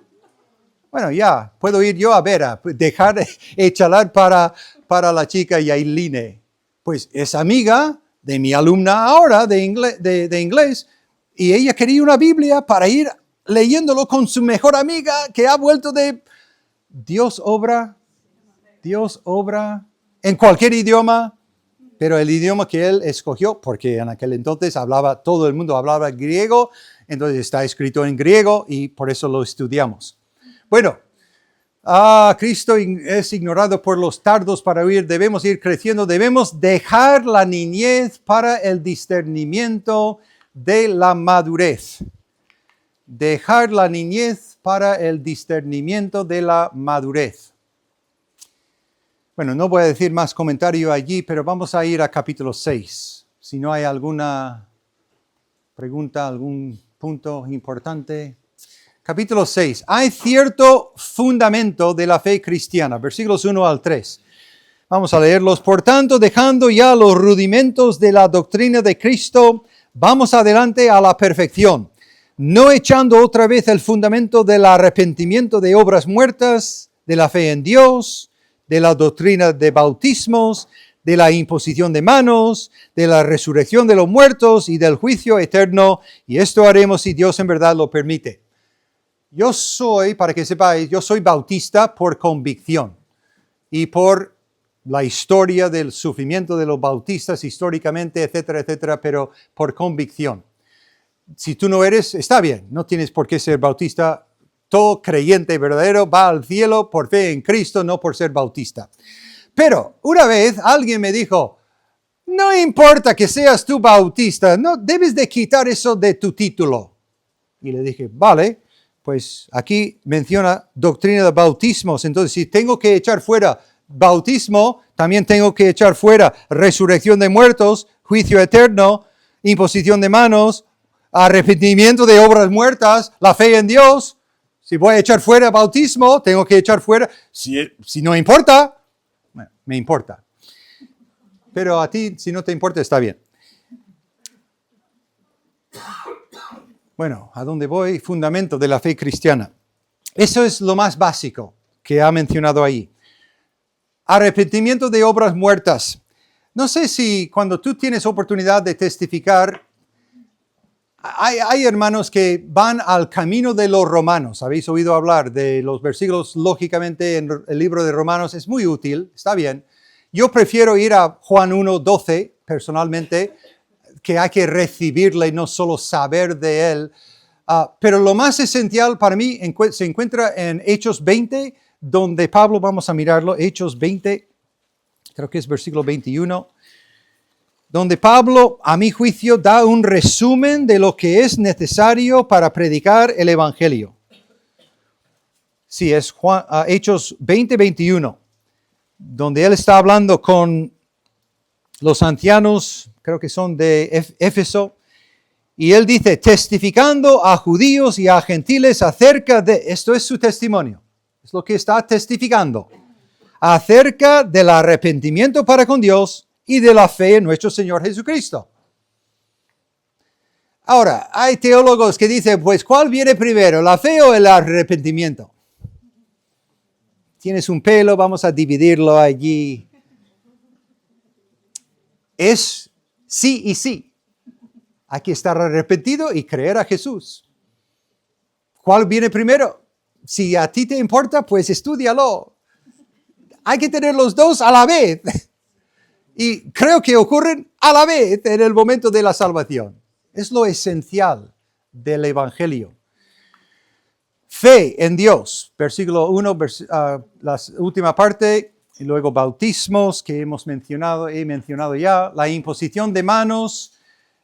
Bueno, ya puedo ir yo a dejar Echalar para la chica Yailine. Pues es amiga de mi alumna ahora de inglés y ella quería una Biblia para ir leyéndolo con su mejor amiga que ha vuelto de... Dios obra en cualquier idioma, pero el idioma que él escogió, porque en aquel entonces todo el mundo hablaba griego, entonces está escrito en griego y por eso lo estudiamos. Bueno, Cristo es ignorado por los tardos para oír, debemos ir creciendo, debemos dejar la niñez para el discernimiento de la madurez. Dejar la niñez para el discernimiento de la madurez. Bueno, no voy a decir más comentario allí, pero vamos a ir a capítulo 6. Si no hay alguna pregunta, algún punto importante. Capítulo 6. Hay cierto fundamento de la fe cristiana. Versículos 1 al 3. Vamos a leerlos. Por tanto, dejando ya los rudimentos de la doctrina de Cristo, vamos adelante a la perfección, no echando otra vez el fundamento del arrepentimiento de obras muertas, de la fe en Dios, de la doctrina de bautismos, de la imposición de manos, de la resurrección de los muertos y del juicio eterno, y esto haremos si Dios en verdad lo permite. Yo soy, para que sepáis, yo soy bautista por convicción y por la historia del sufrimiento de los bautistas históricamente, etcétera, etcétera, pero por convicción. Si tú no eres, está bien, no tienes por qué ser bautista. Todo creyente verdadero va al cielo por fe en Cristo, no por ser bautista. Pero una vez alguien me dijo, no importa que seas tú bautista, no debes de quitar eso de tu título. Y le dije, vale, pues aquí menciona doctrina de bautismos, entonces si tengo que echar fuera bautismo, también tengo que echar fuera resurrección de muertos, juicio eterno, imposición de manos, arrepentimiento de obras muertas, la fe en Dios. Si voy a echar fuera bautismo, tengo que echar fuera, si no importa, bueno, me importa. Pero a ti, si no te importa, está bien. Bueno, ¿a dónde voy? Fundamento de la fe cristiana. Eso es lo más básico que ha mencionado ahí. Arrepentimiento de obras muertas. No sé si cuando tú tienes oportunidad de testificar, hay hermanos que van al camino de los romanos. Habéis oído hablar de los versículos, lógicamente, en el libro de Romanos. Es muy útil, está bien. Yo prefiero ir a Juan 1:12, personalmente, que hay que recibirle y no solo saber de él. Pero lo más esencial para mí se encuentra en Hechos 20, donde Pablo, vamos a mirarlo, Hechos 20, creo que es versículo 21, donde Pablo, a mi juicio, da un resumen de lo que es necesario para predicar el Evangelio. Sí, es Hechos 20:21, donde él está hablando con los ancianos, creo que son de Éfeso, y él dice, testificando a judíos y a gentiles acerca de, esto es su testimonio, es lo que está testificando, acerca del arrepentimiento para con Dios y de la fe en nuestro Señor Jesucristo. Ahora, hay teólogos que dicen, pues, ¿cuál viene primero, la fe o el arrepentimiento? Tienes un pelo, vamos a dividirlo allí. Es sí y sí. Hay que estar arrepentido y creer a Jesús. ¿Cuál viene primero? Si a ti te importa, pues estúdialo. Hay que tener los dos a la vez. Y creo que ocurren a la vez en el momento de la salvación. Es lo esencial del Evangelio. Fe en Dios, versículo 1, la última parte, y luego bautismos que he mencionado ya, la imposición de manos,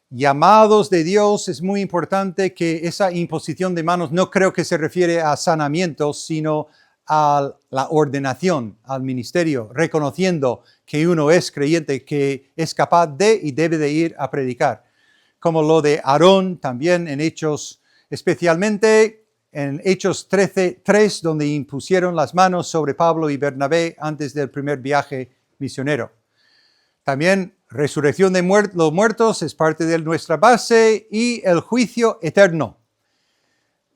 llamados de Dios. Es muy importante que esa imposición de manos no creo que se refiere a sanamientos, sino a la ordenación, al ministerio, reconociendo que uno es creyente, que es capaz de y debe de ir a predicar. Como lo de Aarón también en Hechos, especialmente en Hechos 13:3, donde impusieron las manos sobre Pablo y Bernabé antes del primer viaje misionero. También resurrección de los muertos es parte de nuestra base y el juicio eterno.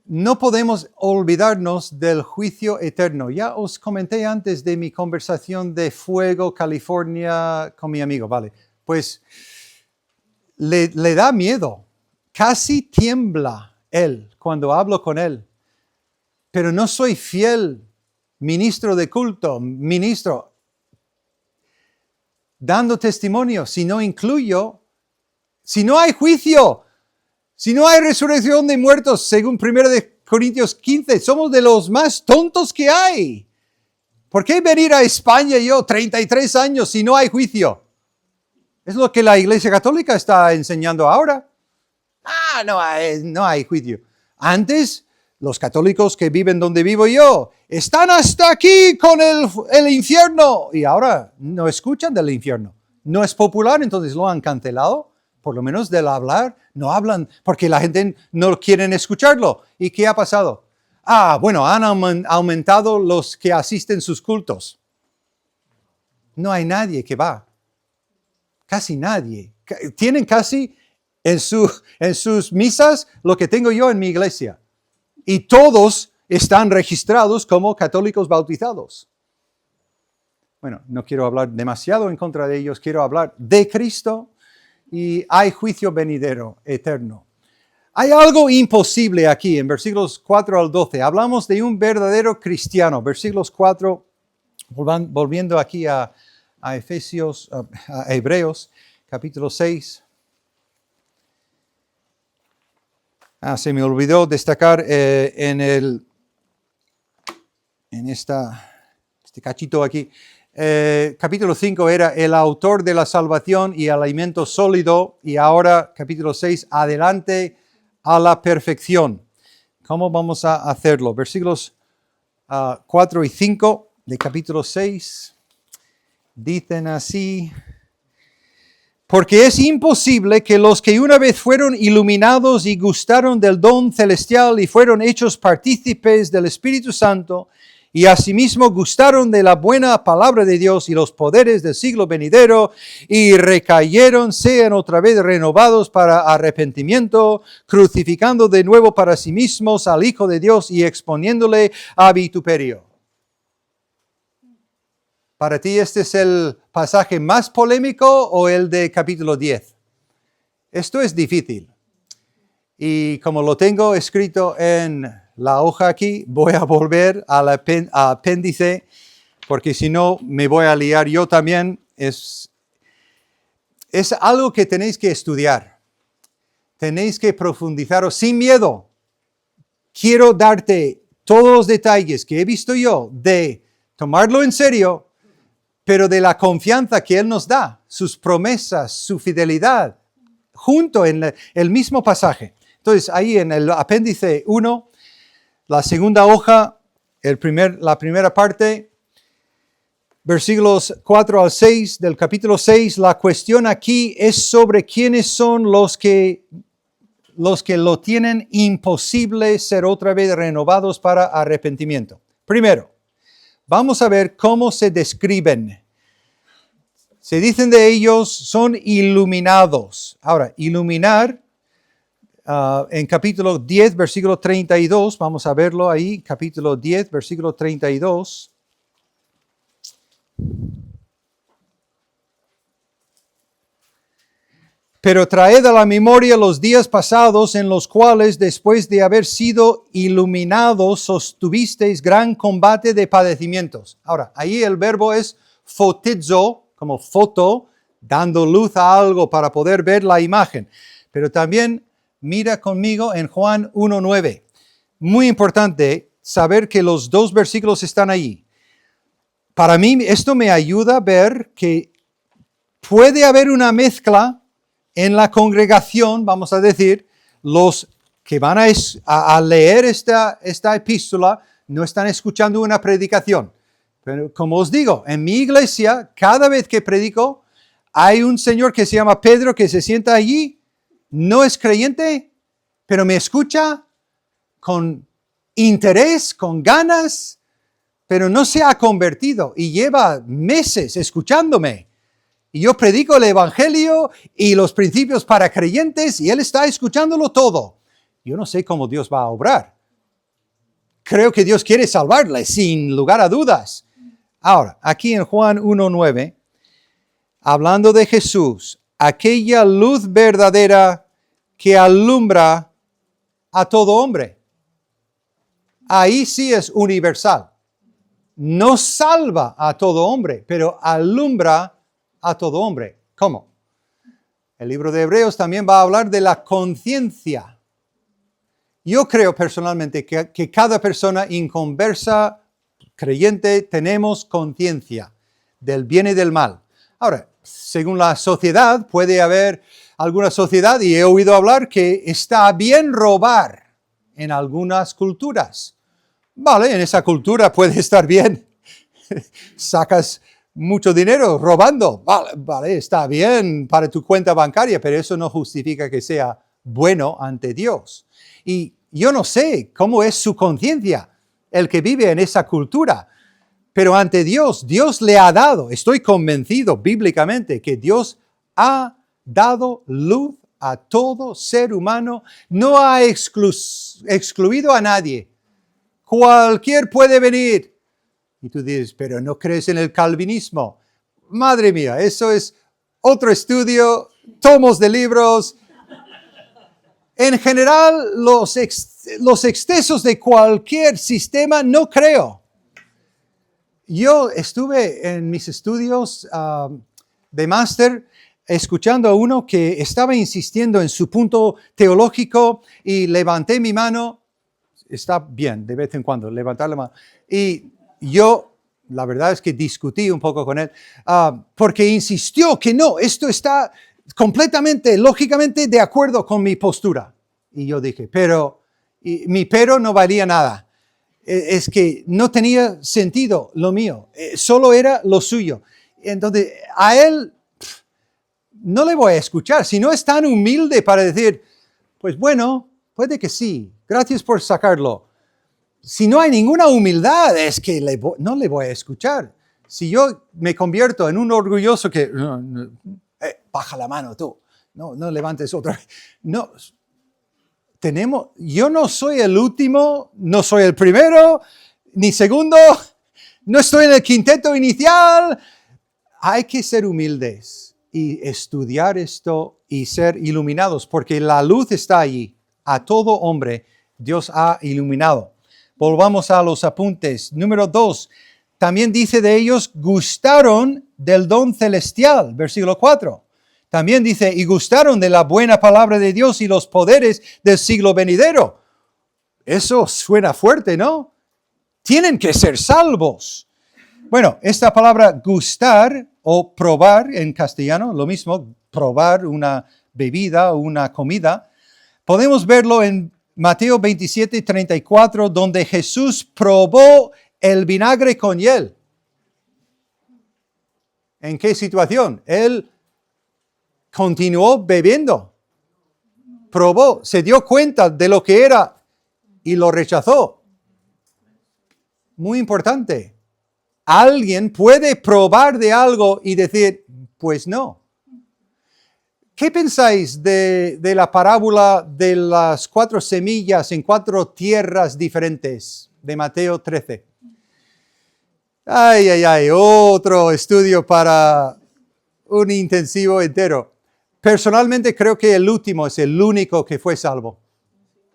No podemos olvidarnos del juicio eterno. Ya os comenté antes de mi conversación de Fuego, California, con mi amigo, ¿vale? Pues le da miedo. Casi tiembla él cuando hablo con él. Pero no soy fiel ministro de culto, dando testimonio, si no incluyo, si no hay juicio, si no hay resurrección de muertos, según 1 Corintios 15, somos de los más tontos que hay. ¿Por qué venir a España yo 33 años si no hay juicio? Es lo que la Iglesia Católica está enseñando ahora. No hay juicio. Antes, los católicos que viven donde vivo yo, están hasta aquí con el infierno. Y ahora no escuchan del infierno. No es popular, entonces lo han cancelado. Por lo menos del hablar, no hablan porque la gente no quiere escucharlo. ¿Y qué ha pasado? Bueno, han aumentado los que asisten sus cultos. No hay nadie que va. Casi nadie. Tienen casi en sus misas lo que tengo yo en mi iglesia. Y todos están registrados como católicos bautizados. Bueno, no quiero hablar demasiado en contra de ellos, quiero hablar de Cristo. Y hay juicio venidero, eterno. Hay algo imposible aquí en versículos 4 al 12. Hablamos de un verdadero cristiano. Versículos 4, volviendo aquí a Efesios, a Hebreos, capítulo 6. Se me olvidó destacar en este cachito aquí. Capítulo 5 era el autor de la salvación y el alimento sólido, y ahora capítulo 6, adelante a la perfección. ¿Cómo vamos a hacerlo? Versículos 4 y 5 de capítulo 6 dicen así: porque es imposible que los que una vez fueron iluminados y gustaron del don celestial y fueron hechos partícipes del Espíritu Santo, y asimismo gustaron de la buena palabra de Dios y los poderes del siglo venidero, y recayeron, sean otra vez renovados para arrepentimiento, crucificando de nuevo para sí mismos al Hijo de Dios y exponiéndole a vituperio. ¿Para ti este es el pasaje más polémico o el de capítulo 10? Esto es difícil. Y como lo tengo escrito en la hoja aquí, voy a volver al apéndice, porque si no me voy a liar yo también. Es algo que tenéis que estudiar. Tenéis que profundizaros sin miedo. Quiero darte todos los detalles que he visto yo de tomarlo en serio, pero de la confianza que Él nos da, sus promesas, su fidelidad, junto en el mismo pasaje. Entonces, ahí en el apéndice 1, la segunda hoja, la primera parte, versículos 4 al 6 del capítulo 6, la cuestión aquí es sobre quiénes son los que lo tienen imposible ser otra vez renovados para arrepentimiento. Primero, vamos a ver cómo se describen. Se dicen de ellos, son iluminados. Ahora, iluminar, en capítulo 10, versículo 32, vamos a verlo ahí, capítulo 10, versículo 32. Pero traed a la memoria los días pasados en los cuales, después de haber sido iluminados, sostuvisteis gran combate de padecimientos. Ahora, ahí el verbo es fotizo, como foto, dando luz a algo para poder ver la imagen. Pero también mira conmigo en Juan 1:9. Muy importante saber que los dos versículos están ahí. Para mí esto me ayuda a ver que puede haber una mezcla en la congregación, vamos a decir, los que van a leer esta epístola no están escuchando una predicación. Pero como os digo, en mi iglesia, cada vez que predico, hay un señor que se llama Pedro que se sienta allí, no es creyente, pero me escucha con interés, con ganas, pero no se ha convertido y lleva meses escuchándome. Y yo predico el evangelio y los principios para creyentes y él está escuchándolo todo. Yo no sé cómo Dios va a obrar. Creo que Dios quiere salvarle, sin lugar a dudas. Ahora, aquí en Juan 1:9, hablando de Jesús, aquella luz verdadera que alumbra a todo hombre. Ahí sí es universal. No salva a todo hombre, pero alumbra a todo hombre. ¿Cómo? El libro de Hebreos también va a hablar de la conciencia. Yo creo personalmente que cada persona inconversa, creyente, tenemos conciencia del bien y del mal. Ahora, según la sociedad, puede haber alguna sociedad, y he oído hablar que está bien robar en algunas culturas. Vale, en esa cultura puede estar bien. Sacas mucho dinero robando. Vale, está bien para tu cuenta bancaria, pero eso no justifica que sea bueno ante Dios. Y yo no sé cómo es su conciencia, el que vive en esa cultura, pero ante Dios, Dios le ha dado, estoy convencido bíblicamente que Dios ha dado luz a todo ser humano, no ha excluido a nadie. Cualquier puede venir. Y tú dices, pero ¿no crees en el calvinismo? Madre mía, eso es otro estudio, tomos de libros. En general, los excesos de cualquier sistema no creo. Yo estuve en mis estudios de máster escuchando a uno que estaba insistiendo en su punto teológico y levanté mi mano. Está bien, de vez en cuando, levantar la mano. Y yo, la verdad es que discutí un poco con él, porque insistió que no, esto está completamente, lógicamente de acuerdo con mi postura. Y yo dije, mi pero no valía nada. Es que no tenía sentido lo mío, solo era lo suyo. Entonces, a él no le voy a escuchar, si no es tan humilde para decir, pues bueno, puede que sí, gracias por sacarlo. Si no hay ninguna humildad, es que no le voy a escuchar. Si yo me convierto en un orgulloso que, baja la mano tú, no levantes otra vez. No, yo no soy el último, no soy el primero, ni segundo, no estoy en el quinteto inicial. Hay que ser humildes y estudiar esto y ser iluminados, porque la luz está allí. A todo hombre Dios ha iluminado. Volvamos a los apuntes. Número 2, también dice de ellos, gustaron del don celestial, versículo 4. También dice, y gustaron de la buena palabra de Dios y los poderes del siglo venidero. Eso suena fuerte, ¿no? Tienen que ser salvos. Bueno, esta palabra gustar o probar en castellano, lo mismo, probar una bebida o una comida, podemos verlo en Mateo 27:34, donde Jesús probó el vinagre con hiel. ¿En qué situación? Él continuó bebiendo, probó, se dio cuenta de lo que era y lo rechazó. Muy importante. Alguien puede probar de algo y decir, pues no. ¿Qué pensáis de la parábola de las 4 semillas en 4 tierras diferentes de Mateo 13? Otro estudio para un intensivo entero. Personalmente creo que el último es el único que fue salvo.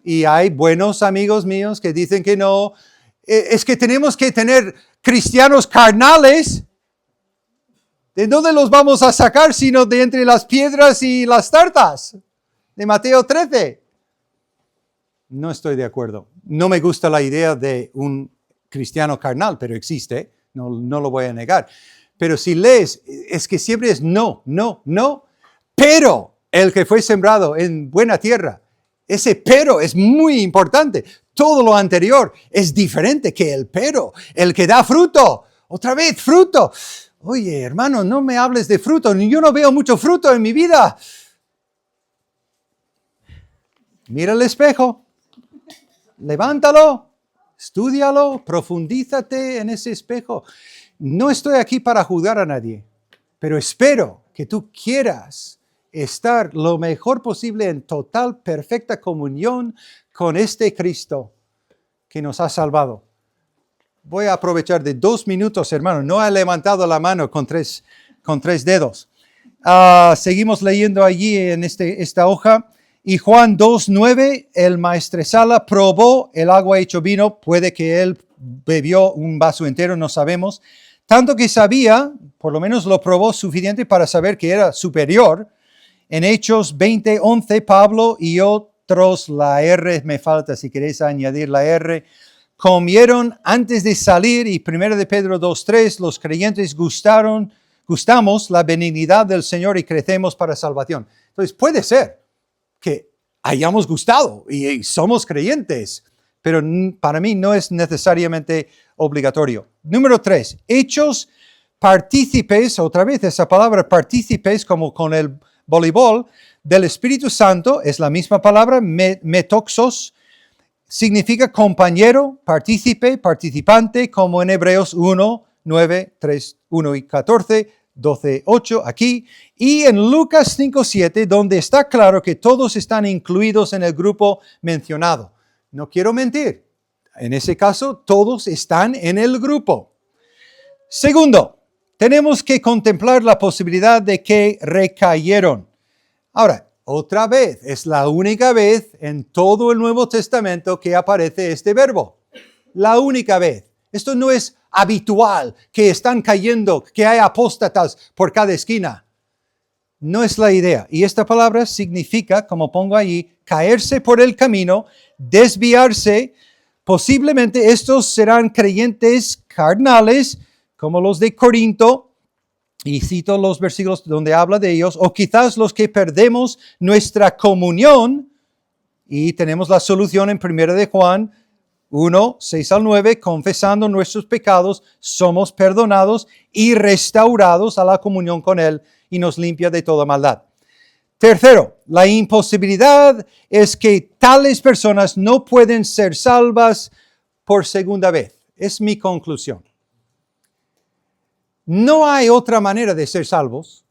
Y hay buenos amigos míos que dicen que no. Es que tenemos que tener cristianos carnales. ¿De dónde los vamos a sacar sino de entre las piedras y las tartas? De Mateo 13. No estoy de acuerdo. No me gusta la idea de un cristiano carnal, pero existe. No lo voy a negar. Pero si lees, es que siempre es no. Pero el que fue sembrado en buena tierra, ese pero es muy importante. Todo lo anterior es diferente que el pero. El que da fruto. Otra vez, fruto. Oye, hermano, no me hables de fruto. Yo no veo mucho fruto en mi vida. Mira el espejo. Levántalo. Estúdialo. Profundízate en ese espejo. No estoy aquí para juzgar a nadie, pero espero que tú quieras estar lo mejor posible en total, perfecta comunión con este Cristo que nos ha salvado. Voy a aprovechar de 2 minutos, hermano. No he levantado la mano con tres dedos. Seguimos leyendo allí en esta hoja. Y Juan 2:9, el maestresala probó el agua hecho vino. Puede que él bebió un vaso entero, no sabemos. Tanto que sabía, por lo menos lo probó suficiente para saber que era superior. En Hechos 20:11, Pablo y otros, la R me falta si queréis añadir la R, comieron antes de salir, y 1 de Pedro 2:3, los creyentes gustamos la benignidad del Señor y crecemos para salvación. Entonces puede ser que hayamos gustado y somos creyentes, pero para mí no es necesariamente obligatorio. Número 3, hechos partícipes, otra vez esa palabra partícipes como con el voleibol, del Espíritu Santo, es la misma palabra, metoxos, significa compañero, partícipe, participante, como en Hebreos 1, 9, 3, 1 y 14, 12, 8 aquí, y en Lucas 5, 7, donde está claro que todos están incluidos en el grupo mencionado. No quiero mentir, en ese caso todos están en el grupo. Segundo, tenemos que contemplar la posibilidad de que recayeron. Ahora, otra vez, es la única vez en todo el Nuevo Testamento que aparece este verbo. La única vez. Esto no es habitual, que están cayendo, que hay apóstatas por cada esquina. No es la idea. Y esta palabra significa, como pongo ahí, caerse por el camino, desviarse. Posiblemente estos serán creyentes carnales, como los de Corinto, y cito los versículos donde habla de ellos, o quizás los que perdemos nuestra comunión, y tenemos la solución en 1 de Juan 1, 6 al 9, confesando nuestros pecados, somos perdonados y restaurados a la comunión con Él, y nos limpia de toda maldad. Tercero, la imposibilidad es que tales personas no pueden ser salvas por segunda vez. Es mi conclusión. No hay otra manera de ser salvos,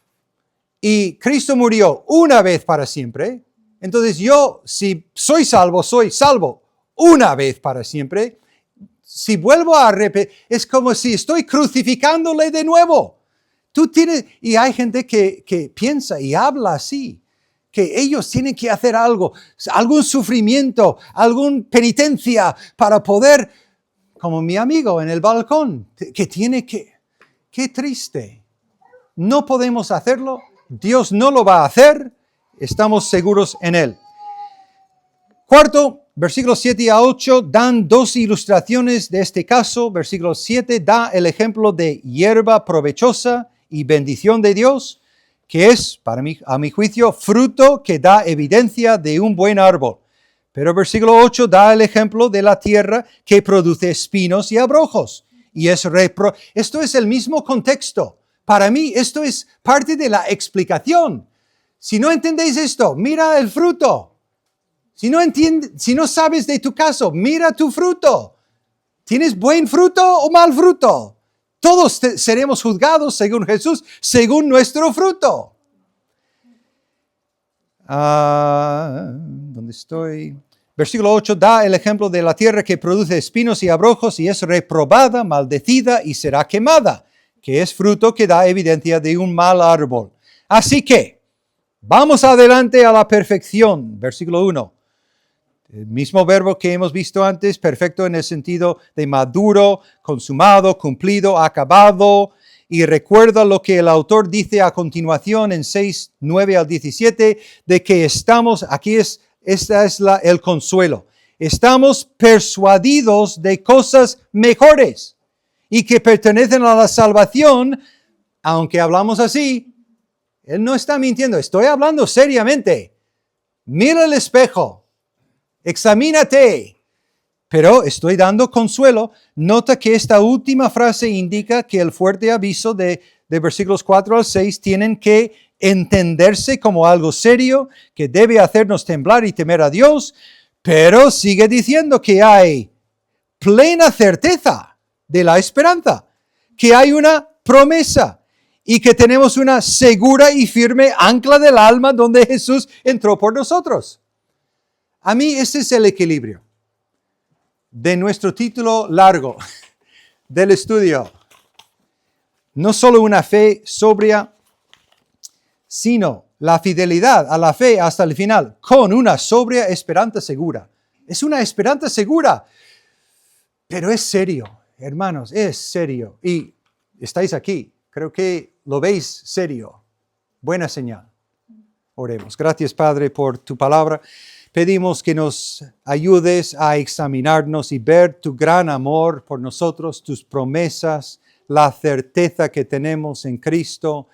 y Cristo murió una vez para siempre. Entonces yo, si soy salvo una vez para siempre. Si vuelvo a repetir, es como si estoy crucificándole de nuevo. Y hay gente que piensa y habla así, que ellos tienen que hacer algo, algún sufrimiento, alguna penitencia para poder, como mi amigo en el balcón, qué triste. No podemos hacerlo, Dios no lo va a hacer, estamos seguros en Él. Cuarto, Versículos 7 a 8 dan dos ilustraciones de este caso. Versículo 7 da el ejemplo de hierba provechosa y bendición de Dios, que es, a mi juicio, fruto que da evidencia de un buen árbol. Pero versículo 8 da el ejemplo de la tierra que produce espinos y abrojos. Y esto es el mismo contexto. Para mí, esto es parte de la explicación. Si no entendéis esto, mira el fruto. Si no sabes de tu caso, mira tu fruto. ¿Tienes buen fruto o mal fruto? Todos seremos juzgados según Jesús, según nuestro fruto. ¿Dónde estoy? Versículo 8 da el ejemplo de la tierra que produce espinos y abrojos y es reprobada, maldecida y será quemada, que es fruto que da evidencia de un mal árbol. Así que, vamos adelante a la perfección. Versículo 1. El mismo verbo que hemos visto antes, perfecto en el sentido de maduro, consumado, cumplido, acabado. Y recuerda lo que el autor dice a continuación en 6, 9 al 17, de que estamos, el consuelo. Estamos persuadidos de cosas mejores y que pertenecen a la salvación, aunque hablamos así. Él no está mintiendo, estoy hablando seriamente. Mira el espejo. Examínate, pero estoy dando consuelo. Nota que esta última frase indica que el fuerte aviso de versículos 4 al 6 tienen que entenderse como algo serio que debe hacernos temblar y temer a Dios, pero sigue diciendo que hay plena certeza de la esperanza, que hay una promesa y que tenemos una segura y firme ancla del alma donde Jesús entró por nosotros. A mí ese es el equilibrio de nuestro título largo del estudio. No solo una fe sobria, sino la fidelidad a la fe hasta el final, con una sobria esperanza segura. Es una esperanza segura, pero es serio, hermanos, es serio. Y estáis aquí, creo que lo veis serio. Buena señal. Oremos. Gracias, Padre, por tu palabra. Pedimos que nos ayudes a examinarnos y ver tu gran amor por nosotros, tus promesas, la certeza que tenemos en Cristo.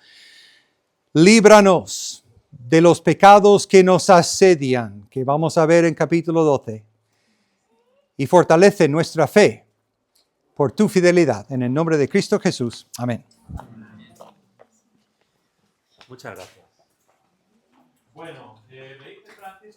Líbranos de los pecados que nos asedian, que vamos a ver en capítulo 12. Y fortalece nuestra fe por tu fidelidad. En el nombre de Cristo Jesús. Amén.
Muchas gracias. Bueno, me dice Francisco.